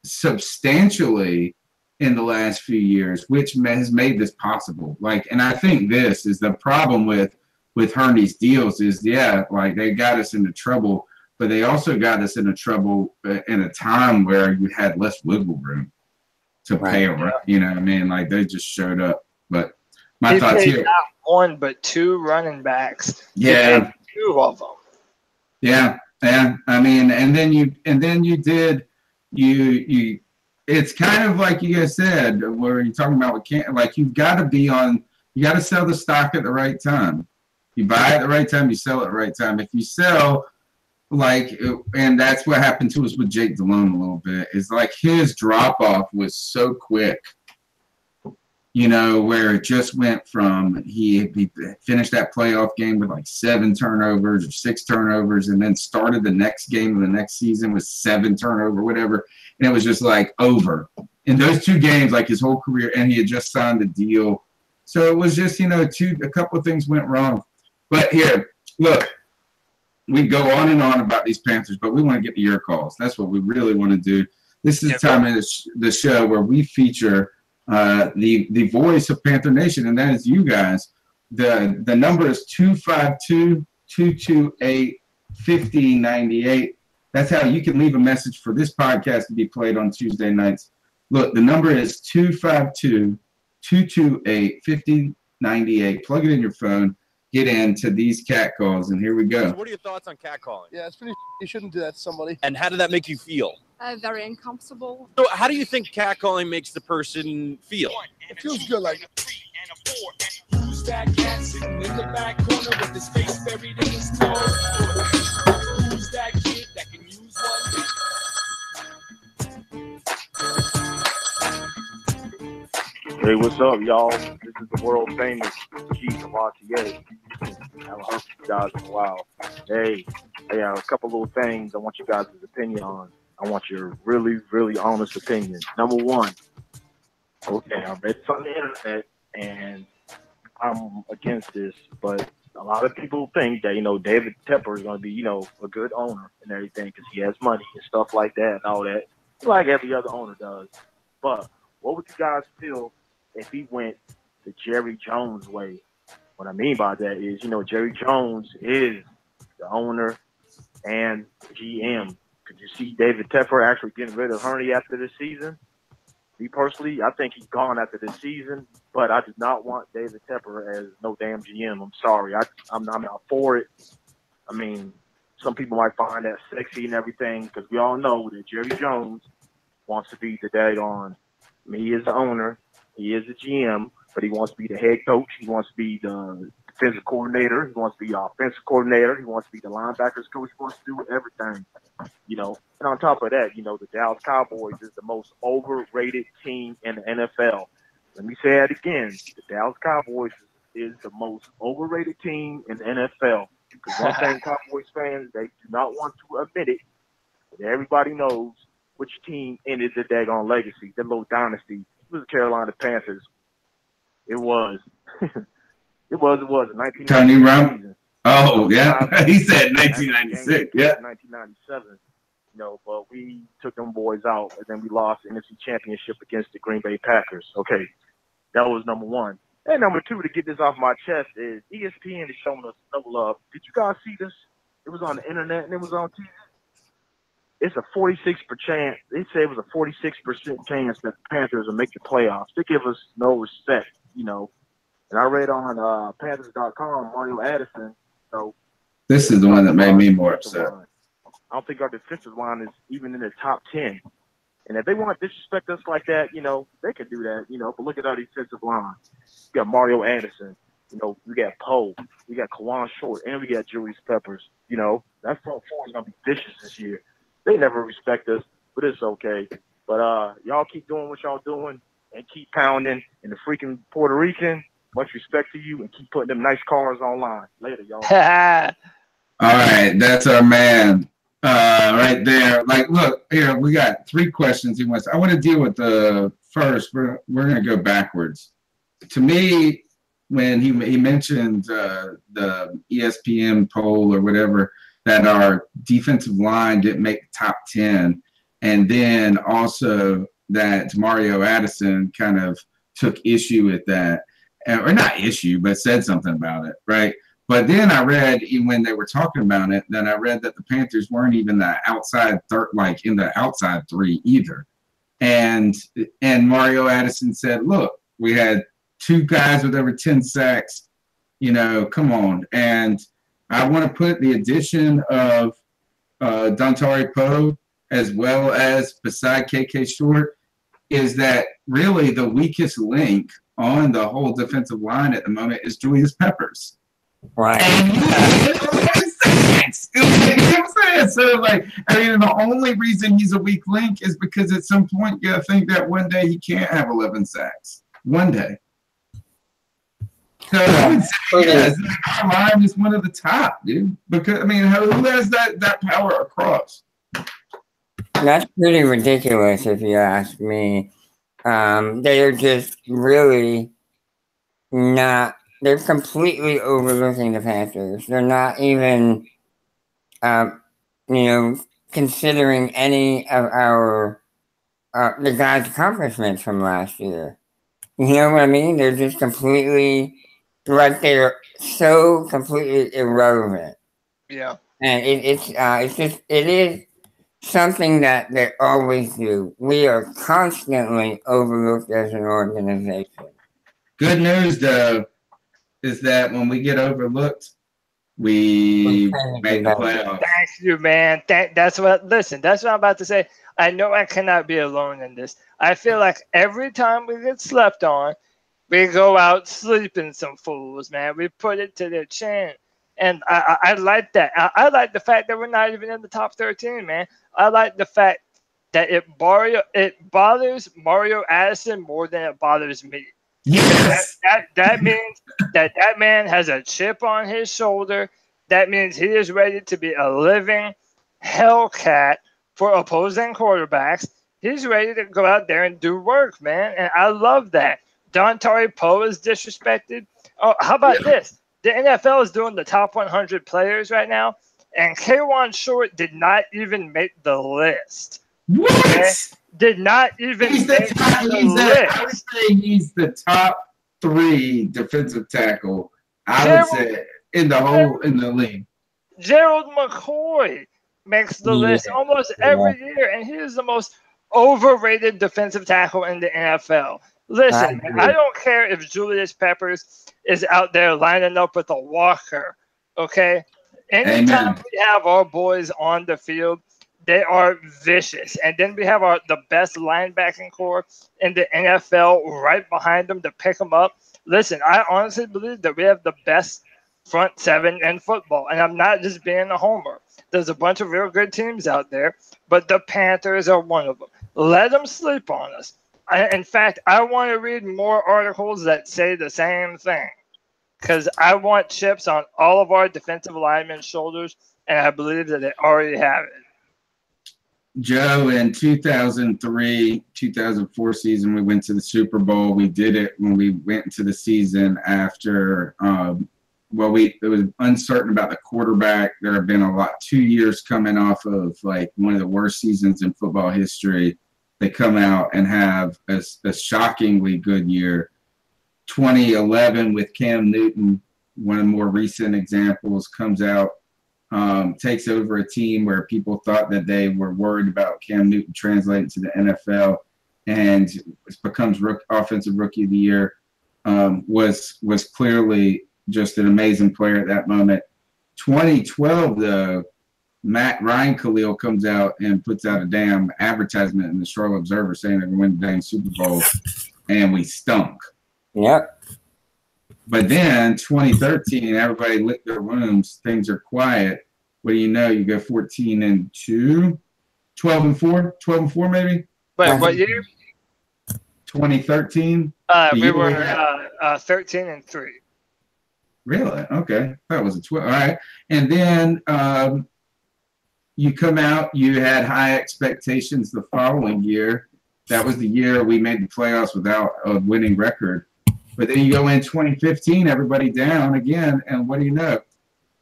substantially in the last few years, which has made this possible. And I think this is the problem with with Hurney's deals is, like they got us into trouble, but they also got us into trouble in a time where you had less wiggle room to pay around. You know what I mean? Like they just showed up. But my thoughts here. Not one, but two running backs. Yeah. Two of them. Yeah. Yeah. I mean, and then you did, it's kind of like you guys said, where you're talking about like you've got to sell the stock at the right time. You buy at the right time, you sell at the right time. If you sell, and that's what happened to us with Jake Delhomme a little bit, is like his drop off was so quick, where it just went from he finished that playoff game with like 7 turnovers or 6 turnovers, and then started the next game of the next season with 7 turnover, whatever. And it was just like over in those 2 games, like his whole career, and he had just signed the deal. So it was just, a couple of things went wrong. But here, look, we go on and on about these Panthers, but we want to get to your calls. That's what we really want to do. This is the time in the show where we feature the voice of Panther Nation, and that is you guys. The number is 252-228-5098. That's how you can leave a message for this podcast to be played on Tuesday nights. Look, the number is 252-228-5098. Plug it in your phone. Get into these cat calls, and here we go. So what are your thoughts on catcalling? Yeah, it's pretty. You shouldn't do that to somebody. And how did that make you feel? Very uncomfortable. So how do you think catcalling makes the person feel? It feels good, like. Who's that cat sitting in the back corner with his face buried in his clothes? Who's that kid that can use one? Hey, what's up, y'all? This is the world famous G from RTA. I haven't heard from you guys in a while. Hey, a couple little things I want you guys' opinion on. I want your really, really honest opinion. Number one, okay, I read this on the internet, and I'm against this, but a lot of people think that, David Tepper is going to be, a good owner and everything because he has money and stuff like that and all that, like every other owner does. But what would you guys feel if he went the Jerry Jones way? What I mean by that is, Jerry Jones is the owner and GM. Could you see David Tepper actually getting rid of Hurney after this season? Me personally, I think he's gone after this season, but I do not want David Tepper as no damn GM. I'm sorry. I'm not for it. I mean, some people might find that sexy and everything because we all know that Jerry Jones wants to be the daggone. I mean, he is the owner. He is the GM, but he wants to be the head coach. He wants to be the defensive coordinator. He wants to be the offensive coordinator. He wants to be the linebackers coach. He wants to do everything, And on top of that, the Dallas Cowboys is the most overrated team in the NFL. Let me say it again. The Dallas Cowboys is the most overrated team in the NFL. Because one thing Cowboys fans, they do not want to admit it, but everybody knows which team ended the daggone legacy, the little dynasty. It was the Carolina Panthers. It was. It was. 1990. Tony Romo. Oh, yeah. He said 1996. Yeah. 1997. But we took them boys out, and then we lost the NFC Championship against the Green Bay Packers. Okay, that was number one. And number two, to get this off my chest, is ESPN is showing us no love. Did you guys see this? It was on the internet and it was on TV. It's a 46% chance. They say it was a 46% chance that the Panthers will make the playoffs. They give us no respect, And I read on Panthers.com, Mario Addison. This is the one that made me more upset. I don't think our defensive line is even in the top 10. And if they want to disrespect us like that, they could do that, But look at our defensive line. We got Mario Addison. We got Poe. We got Kawan Short. And we got Julius Peppers. That front four is going to be vicious this year. They never respect us, but it's okay. But y'all keep doing what y'all doing and keep pounding. And the freaking Puerto Rican, much respect to you, and keep putting them nice cars online. Later, y'all. All right, that's our man right there. Like, look, here, we got 3 questions he wants. I want to deal with the first. We're going to go backwards. To me, when he mentioned the ESPN poll or whatever, that our defensive line didn't make the top 10, and then also that Mario Addison kind of took issue with that, or not issue, but said something about it, right? But then I read, even when they were talking about it, then I read that the Panthers weren't even the outside third, like in the outside three either. And Mario Addison said, look, we had 2 guys with over 10 sacks, you know, come on. And I want to put the addition of Dontari Poe as well as beside KK Short is that really the weakest link on the whole defensive line at the moment is Julius Peppers. Right. And you know what I'm saying? So, like, I mean, the only reason he's a weak link is because at some point you think that one day he can't have 11 sacks. One day. So I would say, yes, our line is one of the top, dude. Because, I mean, who has that power across? That's pretty ridiculous if you ask me. They're just really not. They're completely overlooking the Panthers. They're not even, considering any of the guys' accomplishments from last year. You know what I mean? They're just completely, like, they're so completely irrelevant. Yeah. And it is something that they always do. We are constantly overlooked as an organization. Good news, though, is that when we get overlooked, we make the playoffs. Thank you, man. That's what I'm about to say. I know I cannot be alone in this. I feel like every time we get slept on, we go out sleeping some fools, man. We put it to their chin. And I like that. I like the fact that we're not even in the top 13, man. I like the fact that it bothers Mario Addison more than it bothers me. Yes. That means that man has a chip on his shoulder. That means he is ready to be a living hellcat for opposing quarterbacks. He's ready to go out there and do work, man. And I love that. Dontari Poe is disrespected. Oh, how about this? The NFL is doing the top 100 players right now, and K'Wan Short did not even make the list. What? Okay? Did not even make the list. I would say he's the top 3 defensive tackle. I would say in the league. Gerald McCoy makes the list almost every year, and he is the most overrated defensive tackle in the NFL. Listen, man, I don't care if Julius Peppers is out there lining up with a Walker, okay? Anytime we have our boys on the field, they are vicious. And then we have the best linebacking core in the NFL right behind them to pick them up. Listen, I honestly believe that we have the best front 7 in football. And I'm not just being a homer. There's a bunch of real good teams out there, but the Panthers are one of them. Let them sleep on us. In fact, I want to read more articles that say the same thing because I want chips on all of our defensive linemen's shoulders, and I believe that they already have it. Joe, in 2003, 2004 season, we went to the Super Bowl. We did it when we went into the season after, it was uncertain about the quarterback. There have been 2 years coming off of like one of the worst seasons in football history. They come out and have a shockingly good year. 2011 with Cam Newton, one of the more recent examples, comes out, takes over a team where people thought that they were worried about Cam Newton translating to the NFL and becomes offensive rookie of the year, was clearly just an amazing player at that moment. 2012, though, Ryan Kalil comes out and puts out a damn advertisement in the Charlotte Observer saying they're going to win the dang Super Bowl, and we stunk. Yep. But then 2013, everybody licked their wounds. Things are quiet. What do you know? You go 14-2, 12-4 maybe. Wait, what year? 2013. We were 13-3. Really? Okay. That was a 12. All right. And then you come out, you had high expectations the following year. That was the year we made the playoffs without a winning record. But then you go in 2015, everybody down again, and what do you know?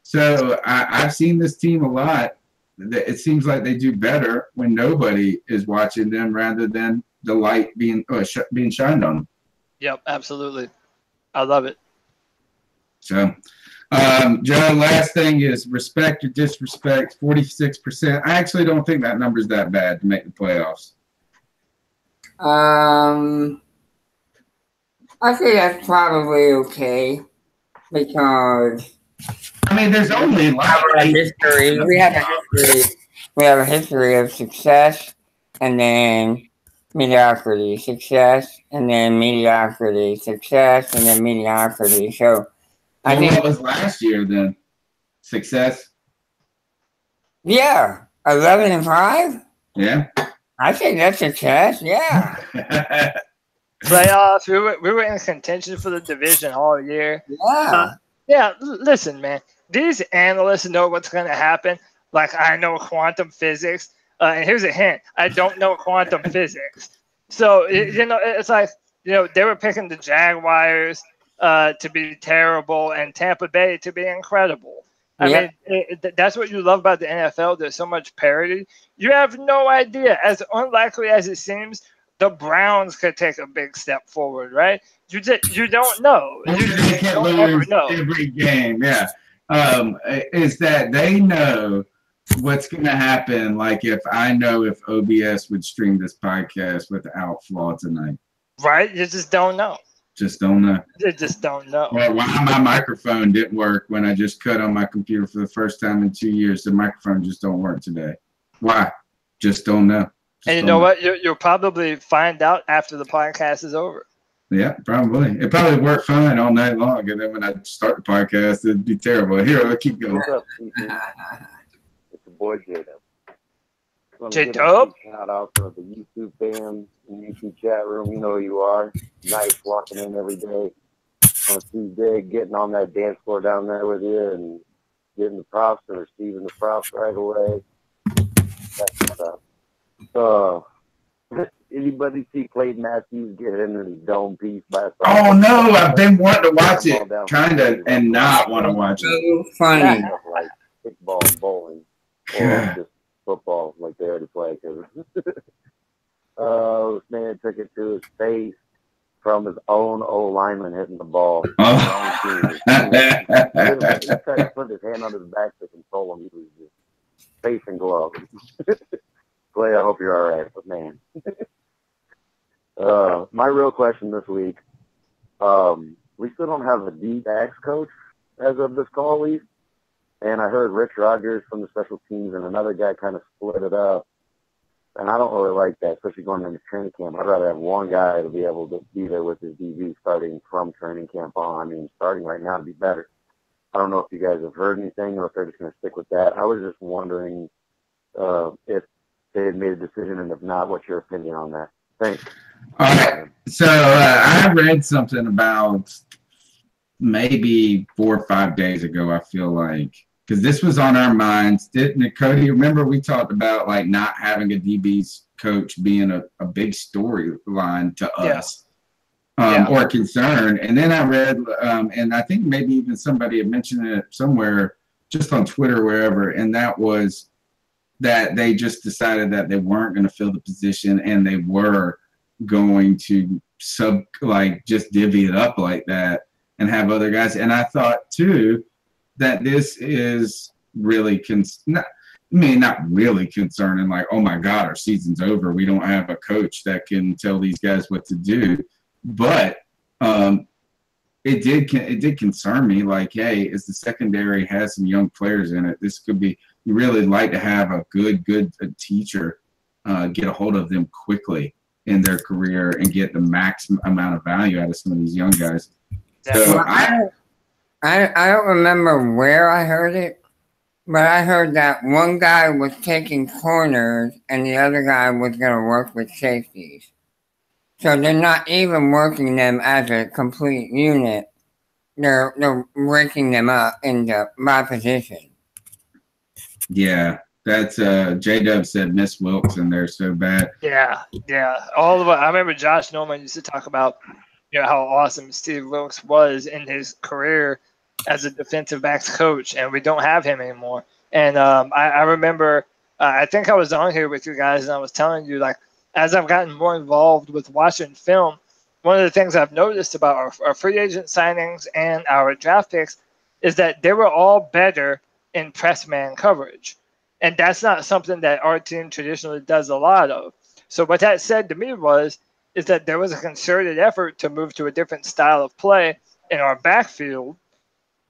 So I've seen this team a lot. It seems like they do better when nobody is watching them rather than the light being shined on them. Yep, absolutely. I love it. So, Joe, last thing is respect or disrespect, 46%. I actually don't think that number's that bad to make the playoffs. I think that's probably okay because I mean, there's only like our history. We have a history. We have a history of success, and then mediocrity, success, and then mediocrity, success, and then mediocrity. So, I well, think what was last year then? Success? yeah, 11-5. Yeah. I think that's success. Yeah. Playoffs. We were in contention for the division all year. Yeah. Yeah. Listen, man. These analysts know what's going to happen. Like I know quantum physics, and here's a hint: I don't know quantum physics. So it's like they were picking the Jaguars to be terrible and Tampa Bay to be incredible. I mean, that's what you love about the NFL. There's so much parity. You have no idea. As unlikely as it seems, the Browns could take a big step forward, right? You don't know. You can't don't ever lose know. every game. Yeah. Is that they know what's going to happen. Like if I know if OBS would stream this podcast without flaw tonight. Right? You just don't know. Just don't know. You just don't know. Well, why my microphone didn't work when I just cut on my computer for the first time in 2 years. The microphone just don't work today. Why? Just don't know. And you know what? You'll probably find out after the podcast is over. Yeah, probably. It probably worked fine all night long. And then when I start the podcast, it'd be terrible. Here, I'll keep going. What's up, CP? It's your boy J-Dub. J-Dub? Shout out to the YouTube fans in the YouTube chat room. You know who you are. Nice walking in every day on Tuesday, getting on that dance floor down there with you and getting the props and receiving the props right away. That's what's up. Anybody see Clayton Matthews get into the dome piece last night? Oh, no. I've been wanting to watch it, kind of, and not want to watch it. So funny. Like kickball and bowling. Or just football like they already play. This man took it to his face from his own O-lineman hitting the ball. Oh. He tried to put his hand on his back to control him. He was just face and glove. Clay, I hope you're all right, but man. My real question this week, we still don't have a D-backs coach as of this call, at least. And I heard Rich Rogers from the special teams and another guy kind of split it up. And I don't really like that, especially going into training camp. I'd rather have one guy to be able to be there with his DB starting from training camp on. I mean, starting right now would be better. I don't know if you guys have heard anything or if they're just going to stick with that. I was just wondering if they had made a decision, and if not, what's your opinion on that? Thanks. All right. So I read something about maybe 4 or 5 days ago, I feel like, because this was on our minds. Didn't it, Cody? Remember we talked about like not having a DB's coach being a big storyline to us or concern. And then I read, and I think maybe even somebody had mentioned it somewhere, just on Twitter, wherever, and that was that they just decided that they weren't going to fill the position and they were going to just divvy it up like that and have other guys. And I thought too that this is really not really concerning, like, oh my God, our season's over. We don't have a coach that can tell these guys what to do. But it did concern me, like, hey, as the secondary has some young players in it, this could be, you really like to have a good teacher get a hold of them quickly in their career and get the max amount of value out of some of these young guys. So I don't remember where I heard it, but I heard that one guy was taking corners and the other guy was going to work with safeties. So they're not even working them as a complete unit. They're breaking them up into my position. Yeah, that's J-Dub said Miss Wilkes and they're so bad. Yeah. All of it. I remember Josh Norman used to talk about how awesome Steve Wilkes was in his career as a defensive backs coach, and we don't have him anymore. And I remember, I think I was on here with you guys, and I was telling you, like, as I've gotten more involved with watching film, one of the things I've noticed about our free agent signings and our draft picks is that they were all better in press man coverage. And that's not something that our team traditionally does a lot of. So what that said to me is that there was a concerted effort to move to a different style of play in our backfield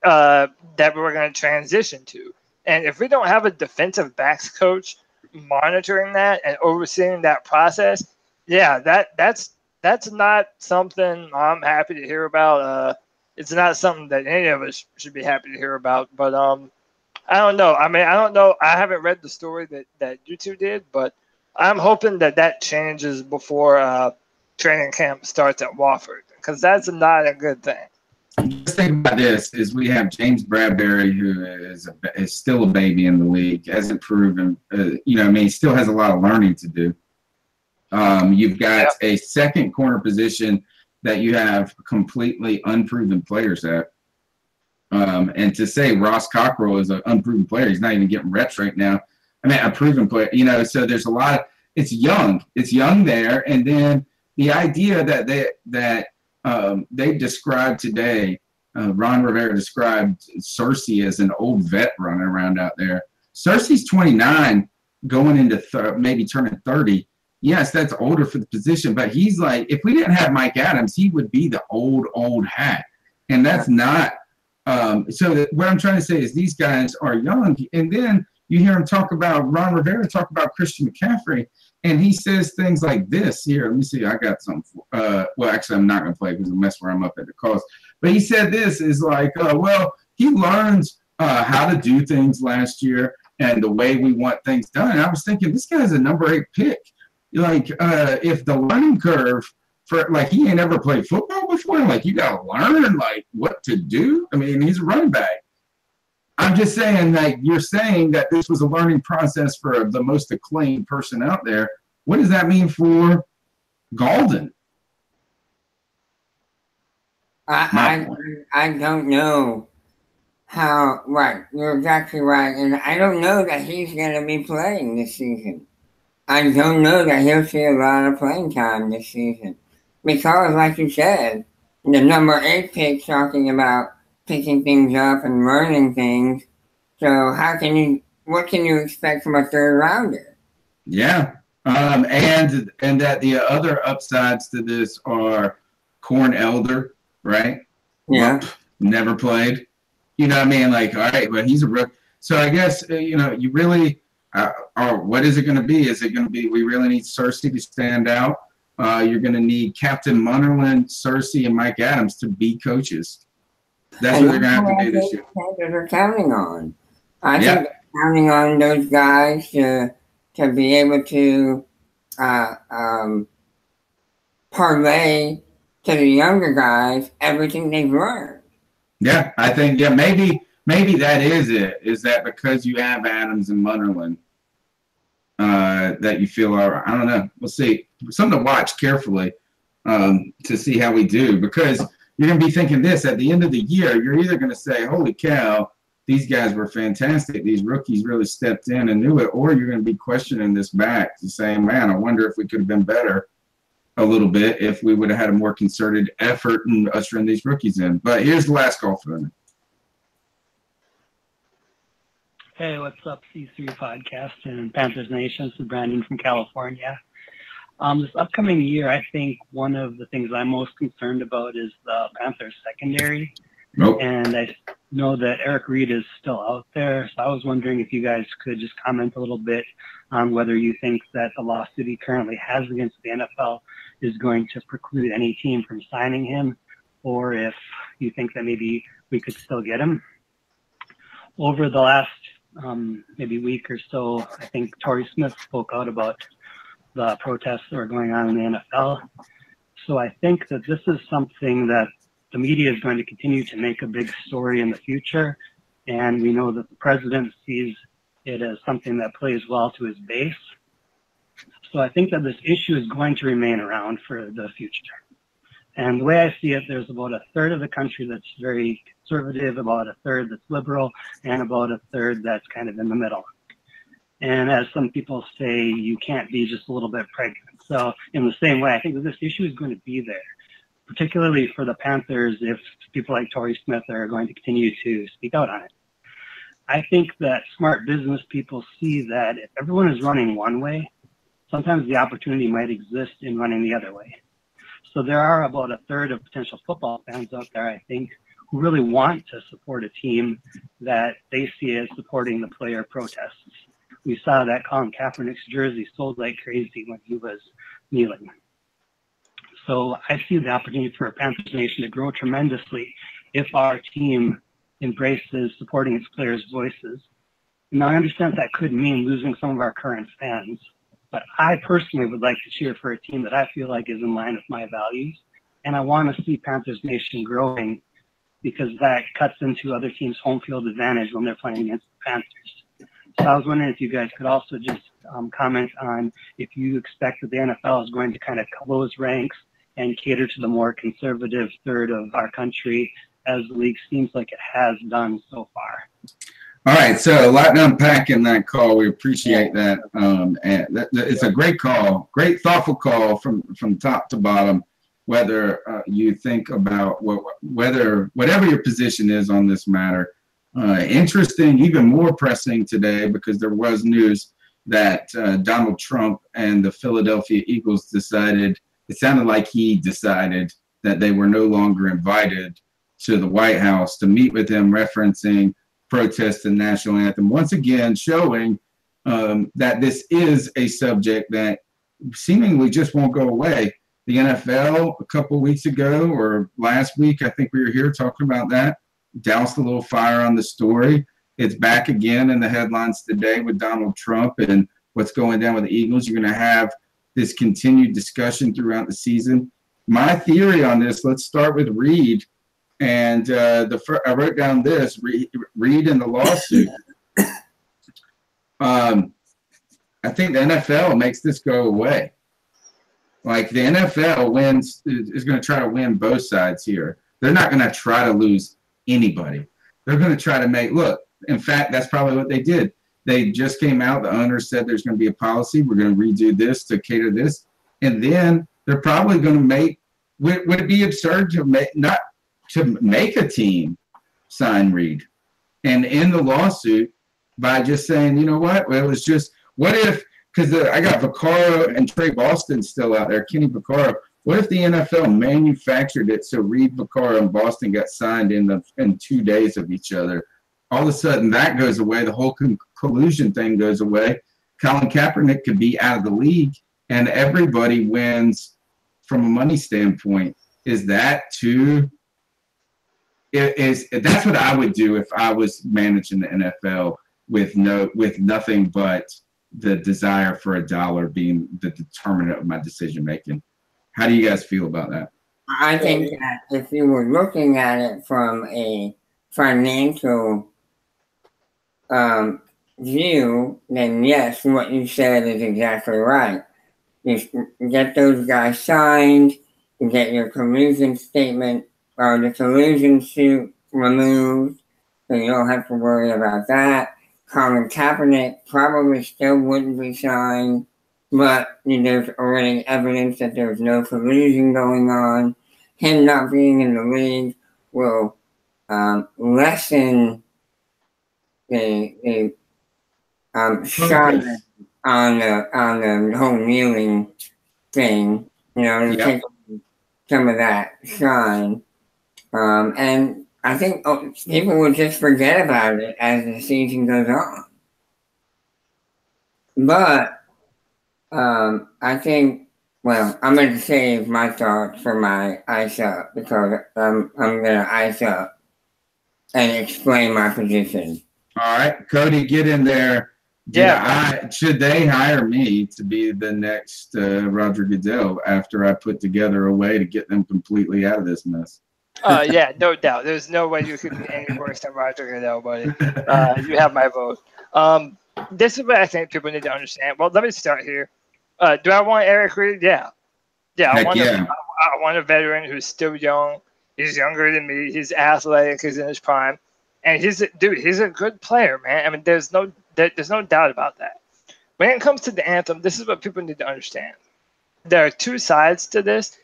that we were going to transition to. And if we don't have a defensive backs coach monitoring that and overseeing that process, yeah, that's not something I'm happy to hear about. It's not something that any of us should be happy to hear about. But I don't know. I mean, I don't know. I haven't read the story that you two did, but I'm hoping that changes before training camp starts at Wofford, because that's not a good thing. The thing about this is we have James Bradbury, who is still a baby in the league, hasn't proven, he still has a lot of learning to do. You've got a second corner position that you have completely unproven players at. And to say Ross Cockrell is an unproven player, he's not even getting reps right now. I mean, a proven player, so there's a lot of, it's young there. And then the idea that they described today, Ron Rivera described Cersei as an old vet running around out there. Cersei's 29, going into maybe turning 30. Yes, that's older for the position, but he's like, if we didn't have Mike Adams, he would be the old hat. And that's not, what I'm trying to say is these guys are young. And then you hear him Ron Rivera talk about Christian McCaffrey, and he says things like this. Here, let me see. I got something. Well, actually, I'm not going to play because I'm messing where I'm up at the calls. But he said this is like, he learns how to do things last year and the way we want things done. And I was thinking, this guy's a number 8 pick. Like, if the learning curve for, like, he ain't ever played football before, like, you got to learn, like, what to do. I mean, he's a running back. I'm just saying, like, you're saying that this was a learning process for the most acclaimed person out there. What does that mean for Golden? I don't know how, right, you're exactly right. And I don't know that he's going to be playing this season. I don't know that he'll see a lot of playing time this season. Because, like you said, the number 8 pick talking about picking things up and learning things. So what can you expect from a third rounder? Yeah. And that the other upsides to this are Corn Elder, right? Yeah. Never played. You know what I mean? Like, all right, but he's a rookie. So I guess, you really, what is it going to be? Is it going to be, we really need Cersei to stand out? You're going to need Captain Munnerlyn, Cersei, and Mike Adams to be coaches. That's what they're going to have to do this year. They're counting on. I think they're counting on those guys to be able to parlay to the younger guys everything they've learned. Yeah, I think, maybe that is it, is that because you have Adams and Munnerlyn, that you feel, all right. I don't know. We'll see. Something to watch carefully to see how we do, because you're going to be thinking this at the end of the year. You're either going to say, holy cow, these guys were fantastic. These rookies really stepped in and knew it. Or you're going to be questioning this back to saying, man, I wonder if we could have been better a little bit if we would have had a more concerted effort in ushering these rookies in. But here's the last call for them. Hey, what's up, C3 Podcast and Panthers Nation? This is Brandon from California. This upcoming year, I think one of the things I'm most concerned about is the Panthers secondary. Nope. And I know that Eric Reed is still out there, so I was wondering if you guys could just comment a little bit on whether you think that the lawsuit he currently has against the NFL is going to preclude any team from signing him, or if you think that maybe we could still get him. Over the last maybe week or so, I think Torrey Smith spoke out about the protests that are going on in the NFL. So I think that this is something that the media is going to continue to make a big story in the future. And we know that the president sees it as something that plays well to his base. So I think that this issue is going to remain around for the future. And the way I see it, there's about a third of the country that's very conservative, about a third that's liberal, and about a third that's kind of in the middle. And as some people say, you can't be just a little bit pregnant. So in the same way, I think that this issue is going to be there. particularly for the Panthers if people like Torrey Smith are going to continue to speak out on it. I think that smart business people see that if everyone is running one way, sometimes the opportunity might exist in running the other way. So there are about a third of potential football fans out there, I think, who really want to support a team that they see as supporting the player protests. We saw that Colin Kaepernick's jersey sold like crazy when he was kneeling. So I see the opportunity for a Panthers Nation to grow tremendously if our team embraces supporting its players' voices. Now, I understand that could mean losing some of our current fans, but I personally would like to cheer for a team that I feel like is in line with my values, and I want to see Panthers Nation growing because that cuts into other teams' home field advantage when they're playing against the Panthers. So I was wondering if you guys could also just comment on if you expect that the NFL is going to kind of close ranks and cater to the more conservative third of our country, as the league seems like it has done so far. All right, so a lot to unpack in that call. We appreciate that. And it's a great call, great thoughtful call from top to bottom. Whether you think about whatever your position is on this matter. Interesting, even more pressing today because there was news that Donald Trump and the Philadelphia Eagles decided, it sounded like he decided that they were no longer invited to the White House to meet with him, referencing protest the national anthem. Once again, showing that this is a subject that seemingly just won't go away. The NFL a couple of weeks ago or last week, I think we were here talking about that, doused a little fire on the story. It's back again in the headlines today with Donald Trump and what's going down with the Eagles. You're going to have this continued discussion throughout the season. My theory on this, let's start with Reed. And I wrote down this, Reed in the lawsuit. I think the NFL makes this go away. Like the NFL is going to try to win both sides here. They're not going to try to lose anybody. They're going to try to look, in fact, that's probably what they did. They just came out. The owner said there's going to be a policy. We're going to redo this to cater this. And then they're probably going to make, would it be absurd to make a team sign Reed and end the lawsuit by just saying, you know what? Well, it was just, what if, because I got Vaccaro and Trey Boston still out there, Kenny Vaccaro. What if the NFL manufactured it so Reed, Vaccaro, and Boston got signed in 2 days of each other? All of a sudden, that goes away. The whole collusion thing goes away. Colin Kaepernick could be out of the league, and everybody wins from a money standpoint. Is that too? That's what I would do if I was managing the NFL with nothing but the desire for a dollar being the determinant of my decision making. How do you guys feel about that? I think that if you were looking at it from a financial view, then yes, what you said is exactly right. Just get those guys signed, get your collusion statement or the collusion suit removed, so you don't have to worry about that. Colin Kaepernick probably still wouldn't be signed, but there's already evidence that there's no collusion going on. Him not being in the league will lessen the shine on the whole kneeling thing. Take some of that shine. And I think people will just forget about it as the season goes on. But I think, well, I'm going to save my thoughts for my ice up because I'm going to ice up and explain my position. All right, Cody, get in there. Should they hire me to be the next Roger Goodell after I put together a way to get them completely out of this mess? Yeah, no doubt. There's no way you could be any worse than Roger Goodell, buddy. You have my vote. This is what I think people need to understand. Well, let me start here. Do I want Eric Reed? Yeah. I want a veteran who's still young. He's younger than me. He's athletic. He's in his prime. And he's a good player, man. I mean, there's no doubt about that. When it comes to the anthem, this is what people need to understand. There are two sides to this.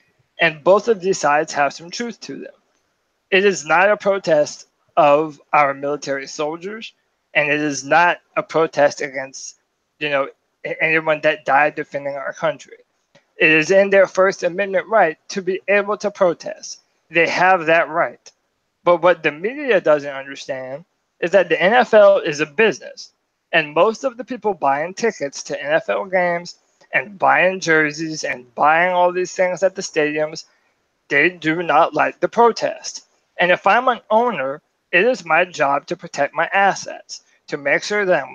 And both of these sides have some truth to them. It is not a protest of our military soldiers, and it is not a protest against, anyone that died defending our country. It is in their First Amendment right to be able to protest. They have that right. But what the media doesn't understand is that the NFL is a business. And most of the people buying tickets to NFL games and buying jerseys and buying all these things at the stadiums, they do not like the protest. And if I'm an owner, it is my job to protect my assets, to make sure that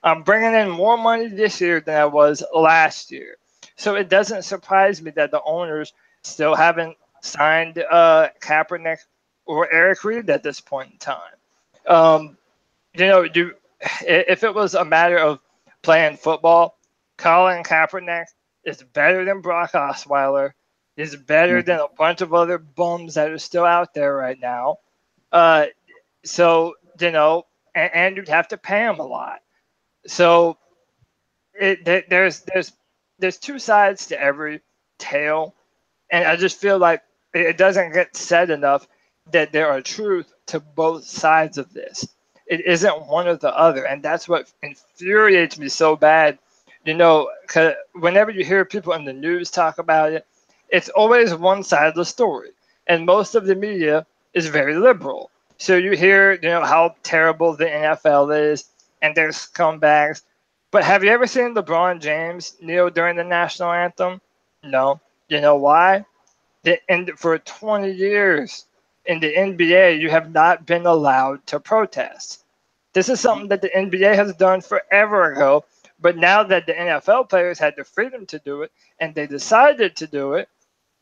I'm bringing in more money this year than I was last year. So it doesn't surprise me that the owners still haven't signed Kaepernick or Eric Reid at this point in time. If it was a matter of playing football, Colin Kaepernick is better than Brock Osweiler, is better than a bunch of other bums that are still out there right now. And you'd have to pay him a lot. So there's two sides to every tale, and I just feel like it doesn't get said enough that there are truth to both sides of this. It isn't one or the other, and that's what infuriates me so bad. Cause whenever you hear people in the news talk about it, it's always one side of the story, and most of the media is very liberal. So you hear, how terrible the NFL is, and there's scumbags. But have you ever seen LeBron James kneel during the national anthem? No. You know why? For 20 years in the NBA, you have not been allowed to protest. This is something that the NBA has done forever ago, but now that the NFL players had the freedom to do it and they decided to do it,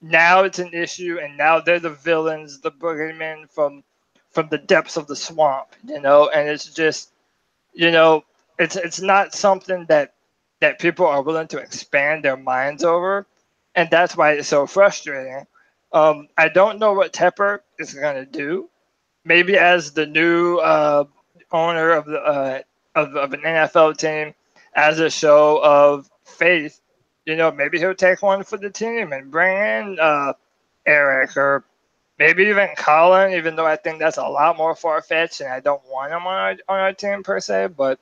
now it's an issue, and now they're the villains, the boogeymen from the depths of the swamp, and it's just, it's not something that people are willing to expand their minds over, and that's why it's so frustrating. I don't know what Tepper is going to do. Maybe as the new owner of an NFL team, as a show of faith, maybe he'll take one for the team and bring in Eric, or maybe even Colin, even though I think that's a lot more far-fetched and I don't want him on our team per se. But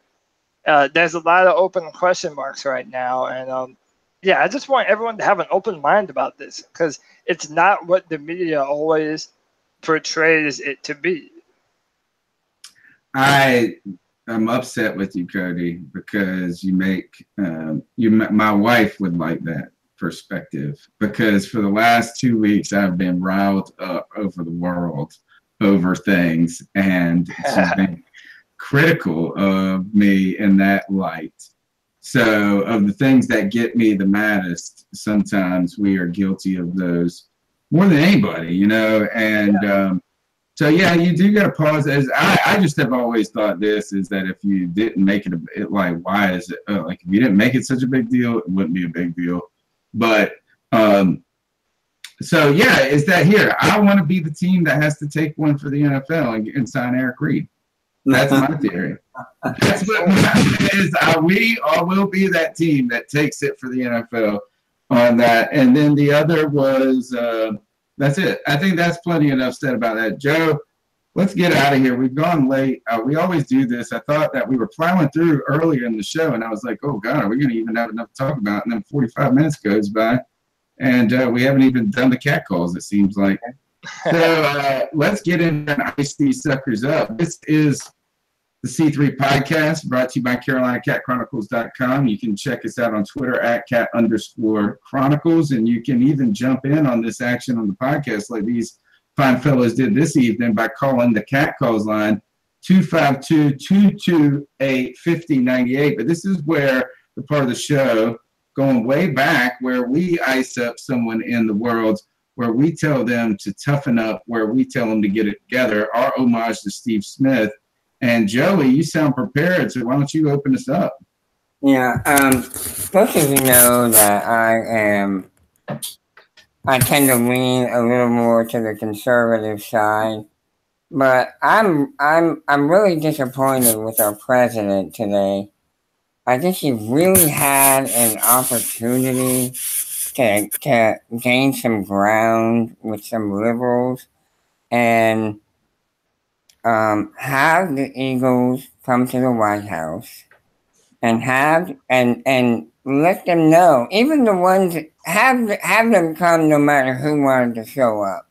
there's a lot of open question marks right now. And I just want everyone to have an open mind about this, because it's not what the media always portrays it to be. I am upset with you, Cody, because you make my wife would like that perspective, because for the last 2 weeks I've been riled up over the world over things, and she's been critical of me in that light. So of the things that get me the maddest, sometimes we are guilty of those more than anybody, and so yeah, you do got to pause. As I just have always thought this is that if you didn't make it why is it like if you didn't make it such a big deal, it wouldn't be a big deal. But so yeah, is that here? I want to be the team that has to take one for the NFL and sign Eric Reid. That's my theory. That's what mine is. We all will be that team that takes it for the NFL on that. And then the other was. That's it. I think that's plenty enough said about that. Joe, let's get out of here. We've gone late. We always do this. I thought that we were plowing through earlier in the show, and I was like, oh, God, are we going to even have enough to talk about? And then 45 minutes goes by, and we haven't even done the cat calls, it seems like. So let's get in and ice these suckers up. This is the C3 Podcast, brought to you by CarolinaCatChronicles.com. You can check us out on Twitter at @cat_chronicles, and you can even jump in on this action on the podcast like these fine fellows did this evening by calling the Cat Calls line 252-228-5098. But this is where the part of the show going way back where we ice up someone in the world, where we tell them to toughen up, where we tell them to get it together. Our homage to Steve Smith. And Joey, you sound prepared, so why don't you open us up? Yeah, most of you know that I tend to lean a little more to the conservative side, but I'm really disappointed with our president today. I think he really had an opportunity to gain some ground with some liberals and have the Eagles come to the White House and let them know, even the ones, have them come no matter who wanted to show up,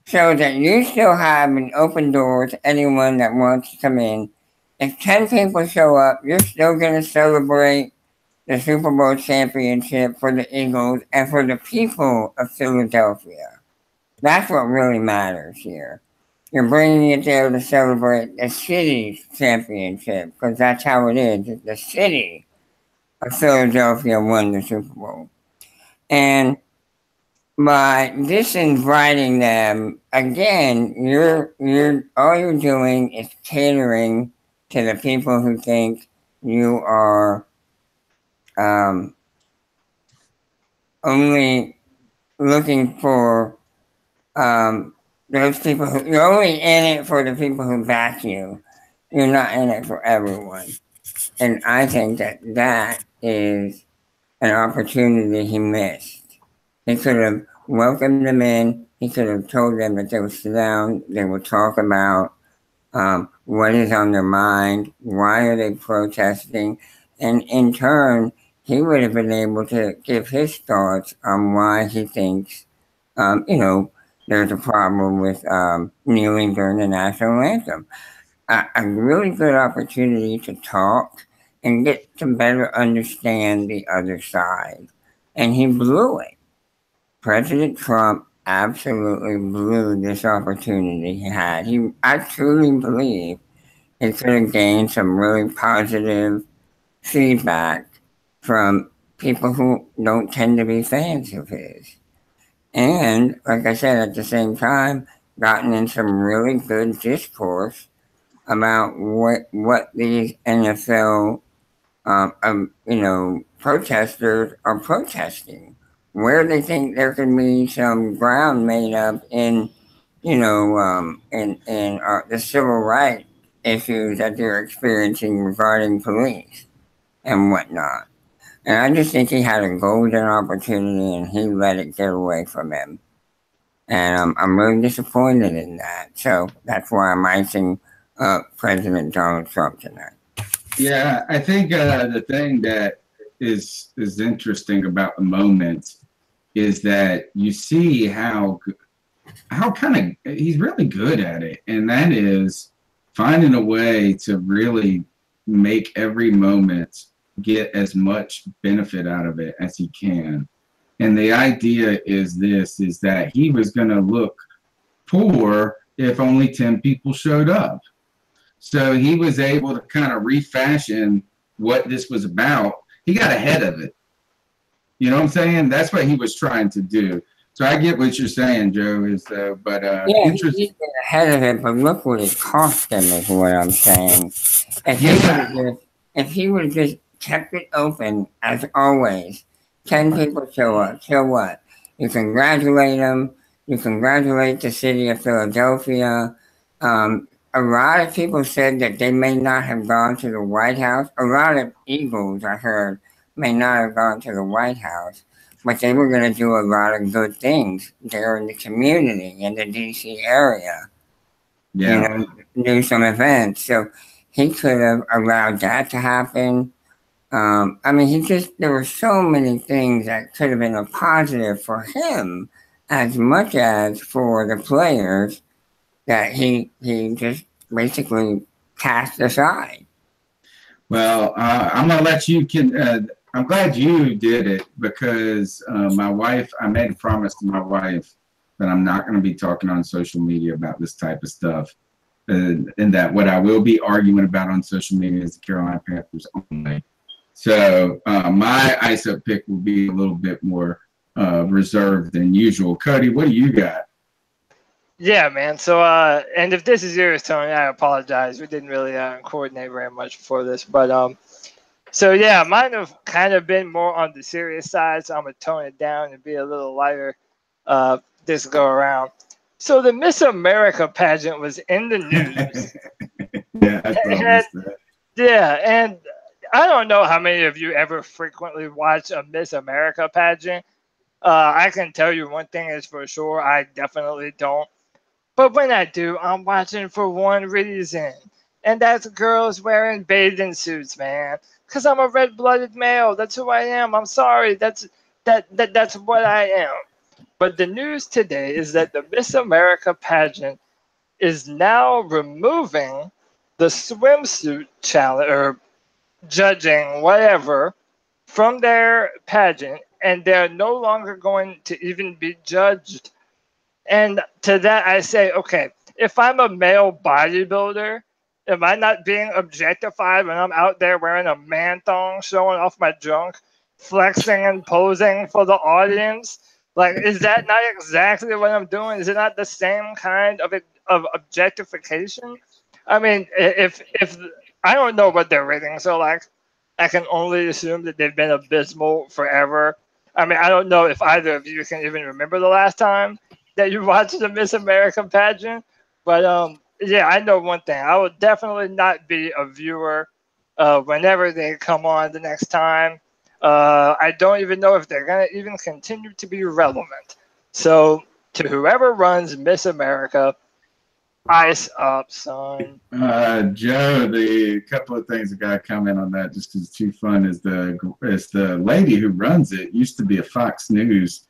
so that you still have an open door to anyone that wants to come in. If 10 people show up, you're still going to celebrate the Super Bowl championship for the Eagles and for the people of Philadelphia. That's what really matters here. You're bringing it there to celebrate the city's championship, because that's how it is. The city of Philadelphia won the Super Bowl. And by disinviting them, again, all you're doing is catering to the people who think you are only looking for those people who, you're only in it for the people who back you. You're not in it for everyone. And I think that is an opportunity he missed. He could have welcomed them in. He could have told them that they would sit down, they would talk about what is on their mind, why are they protesting, and in turn, he would have been able to give his thoughts on why he thinks, there's a problem with kneeling during the national anthem. A really good opportunity to talk and get to better understand the other side. And he blew it. President Trump absolutely blew this opportunity he had. I truly believe he could have gained some really positive feedback from people who don't tend to be fans of his. And, like I said, at the same time, gotten in some really good discourse about what these NFL, protesters are protesting, where they think there could be some ground made up in the civil rights issues that they're experiencing regarding police and whatnot. And I just think he had a golden opportunity and he let it get away from him. And I'm really disappointed in that. So that's why I'm icing President Donald Trump tonight. Yeah, I think the thing that is interesting about the moment is that you see how kind of he's really good at it, and that is finding a way to really make every moment get as much benefit out of it as he can. And the idea is that he was going to look poor if only 10 people showed up. So he was able to kind of refashion what this was about. He got ahead of it. You know what I'm saying? That's what he was trying to do. So I get what you're saying, Joe. He got ahead of it, but look what it cost him is what I'm saying. If he would have just kept it open, as always, 10 people show up, so what? You congratulate them. You congratulate the city of Philadelphia. A lot of people said that they may not have gone to the White House. A lot of Eagles, I heard, may not have gone to the White House, but they were going to do a lot of good things there in the community, in the D.C. area. Yeah. Do some events. So he could have allowed that to happen. There were so many things that could have been a positive for him as much as for the players that he just basically cast aside. Well, I'm going to let you I'm glad you did it because my wife, I made a promise to my wife that I'm not going to be talking on social media about this type of stuff. And that what I will be arguing about on social media is the Carolina Panthers only. So my ice-up pick will be a little bit more reserved than usual. Cody, what do you got? Yeah, man. So, and if this is yours, Tony, I apologize. We didn't really coordinate very much before this. But, so yeah, mine have kind of been more on the serious side. So I'm going to tone it down and be a little lighter this go around. So the Miss America pageant was in the news. Yeah, I saw that. Yeah, and I don't know how many of you ever frequently watch a Miss America pageant, I can tell you one thing is for sure, I definitely don't. But when I do, I'm watching for one reason, and that's girls wearing bathing suits, man. Cause I'm a red-blooded male. That's who I am. I'm sorry. That's what I am. But the news today is that the Miss America pageant is now removing the swimsuit challenge or judging, whatever, from their pageant, and they're no longer going to even be judged. And to that, I say, okay, if I'm a male bodybuilder, am I not being objectified when I'm out there wearing a man thong, showing off my junk, flexing and posing for the audience? Like, is that not exactly what I'm doing? Is it not the same kind of objectification? I mean, if I don't know what their ratings are like, I can only assume that they've been abysmal forever. I mean, I don't know if either of you can even remember the last time that you watched the Miss America pageant, but yeah, I know one thing. I will definitely not be a viewer whenever they come on the next time. I don't even know if they're going to even continue to be relevant. So, to whoever runs Miss America, ice up, son. Joe, the couple of things I got to comment on that just because it's too fun is the lady who runs it used to be a Fox News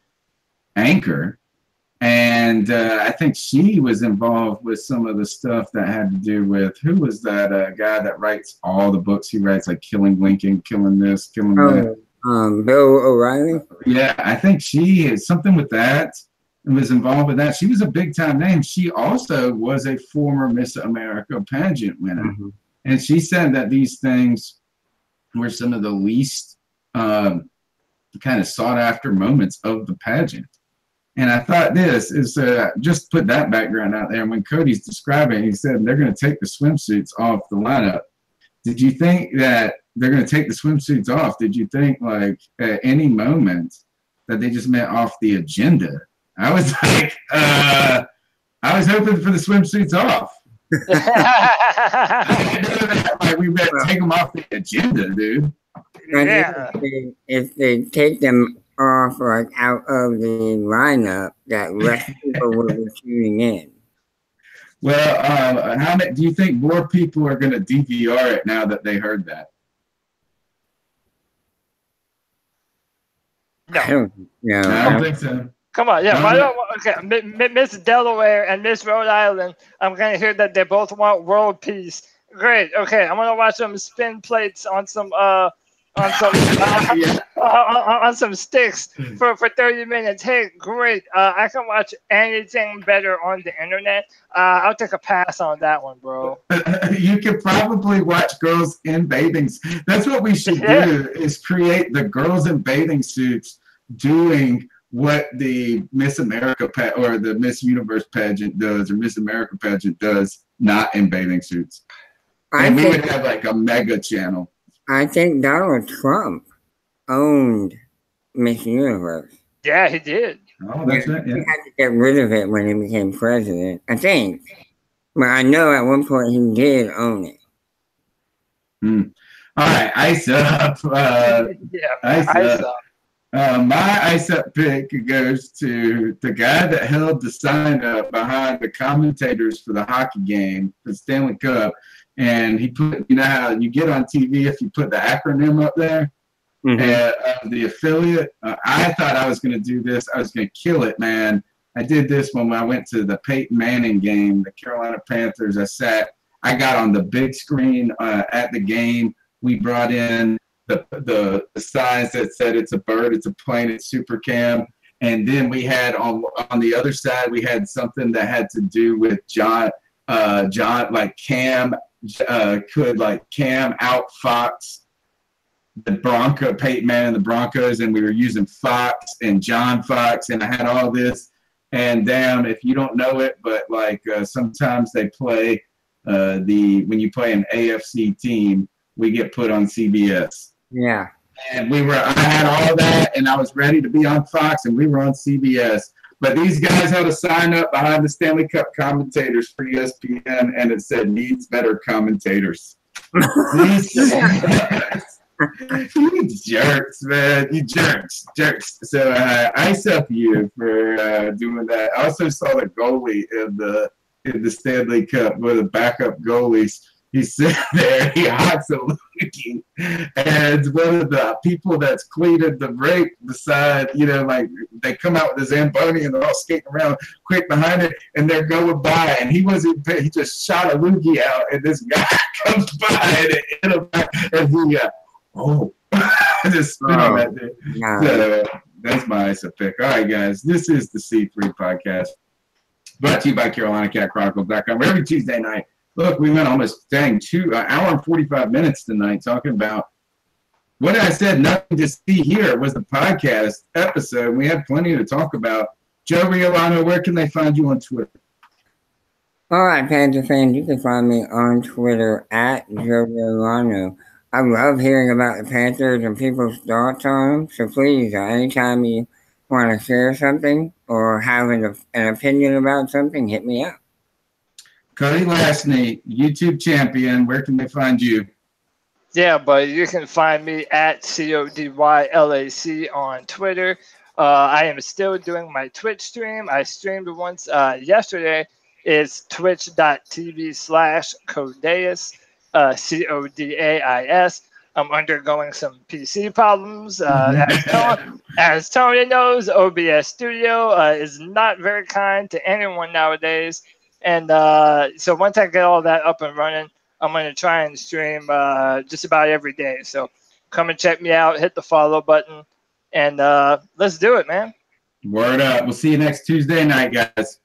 anchor. And I think she was involved with some of the stuff that had to do with, who was that guy that writes all the books? He writes like Killing Lincoln, Killing This, Killing That. Bill O'Reilly? Yeah, I think she had something with that and was involved with that. She was a big time name. She also was a former Miss America pageant winner. Mm-hmm. And she said that these things were some of the least kind of sought after moments of the pageant. And I thought this is just put that background out there. And when Cody's describing, he said they're going to take the swimsuits off the lineup. Did you think that they're going to take the swimsuits off? Did you think like at any moment that they just meant off the agenda? I was like, I was hoping for the swimsuits off. Like we better take them off the agenda, dude. Yeah. If they take them off like out of the lineup, that less people will be tuning in. Well, how many do you think more people are going to DVR it now that they heard that? No. I don't think so. Come on, yeah. Why don't, okay, Miss Delaware and Miss Rhode Island, I'm going to hear that they both want world peace. Great. Okay, I'm going to watch them spin plates on some on some sticks for 30 minutes. Hey, great. I can watch anything better on the internet. I'll take a pass on that one, bro. You could probably watch girls in bathing suits. That's what we should do, is create the girls in bathing suits doing what the Miss America or the Miss Universe pageant does, or Miss America pageant does, not in bathing suits. And we would have like a mega channel. I think Donald Trump owned Miss Universe. Yeah, he did. Oh, that's right. Yeah. He had to get rid of it when he became president, I think. But I know at one point he did own it. All right, ice up. Ice up. My ice up pick goes to the guy that held the sign up behind the commentators for the hockey game, the Stanley Cup. And he put, you know how you get on TV if you put the acronym up there, the affiliate. I thought I was going to do this. I was going to kill it, man. I did this when I went to the Peyton Manning game, the Carolina Panthers. I got on the big screen at the game. We brought in the signs that said it's a bird, it's a plane, it's super cam. And then we had on the other side, we had something that had to do with John, like Cam, could like Cam out Fox the Peyton Manning and the Broncos, and we were using Fox and John Fox, and I had all this. And damn, if you don't know it, but like sometimes they play when you play an AFC team, we get put on CBS. Yeah. And I had all that, and I was ready to be on Fox, and we were on CBS. But these guys had a sign up behind the Stanley Cup commentators for ESPN, and it said, needs better commentators. You jerks, man. You jerks. So ice up you for doing that. I also saw the goalie in the Stanley Cup, one of the backup goalies. He's sitting there, he hawks a looking, and one of the people that's cleaning the brake beside, like they come out with a Zamboni and they're all skating around quick behind it, and they're going by, and he just shot a loogie out, and this guy comes by and hit him, and he just spit on that thing. So that's my ice up pick. All right, guys, this is the C3 podcast, brought to you by CarolinaCatChronicles.com. Every Tuesday night. Look, we went almost, 2 hour and 45 minutes tonight talking about what I said, nothing to see here was the podcast episode. We had plenty to talk about. Joe Riolano, where can they find you on Twitter? All right, Panther fans, you can find me on Twitter at Joe Riolano. I love hearing about the Panthers and people's thoughts on them. So please, anytime you want to share something or have an opinion about something, hit me up. Cody Lasney, YouTube champion. Where can they find you? Yeah, but you can find me at CODYLAC on Twitter. I am still doing my Twitch stream. I streamed once yesterday. It's twitch.tv/Codais, CODAIS. I'm undergoing some PC problems. As Tony knows, OBS Studio is not very kind to anyone nowadays. And so once I get all that up and running, I'm going to try and stream just about every day. So come and check me out, hit the follow button, and let's do it, man. Word up. We'll see you next Tuesday night, guys.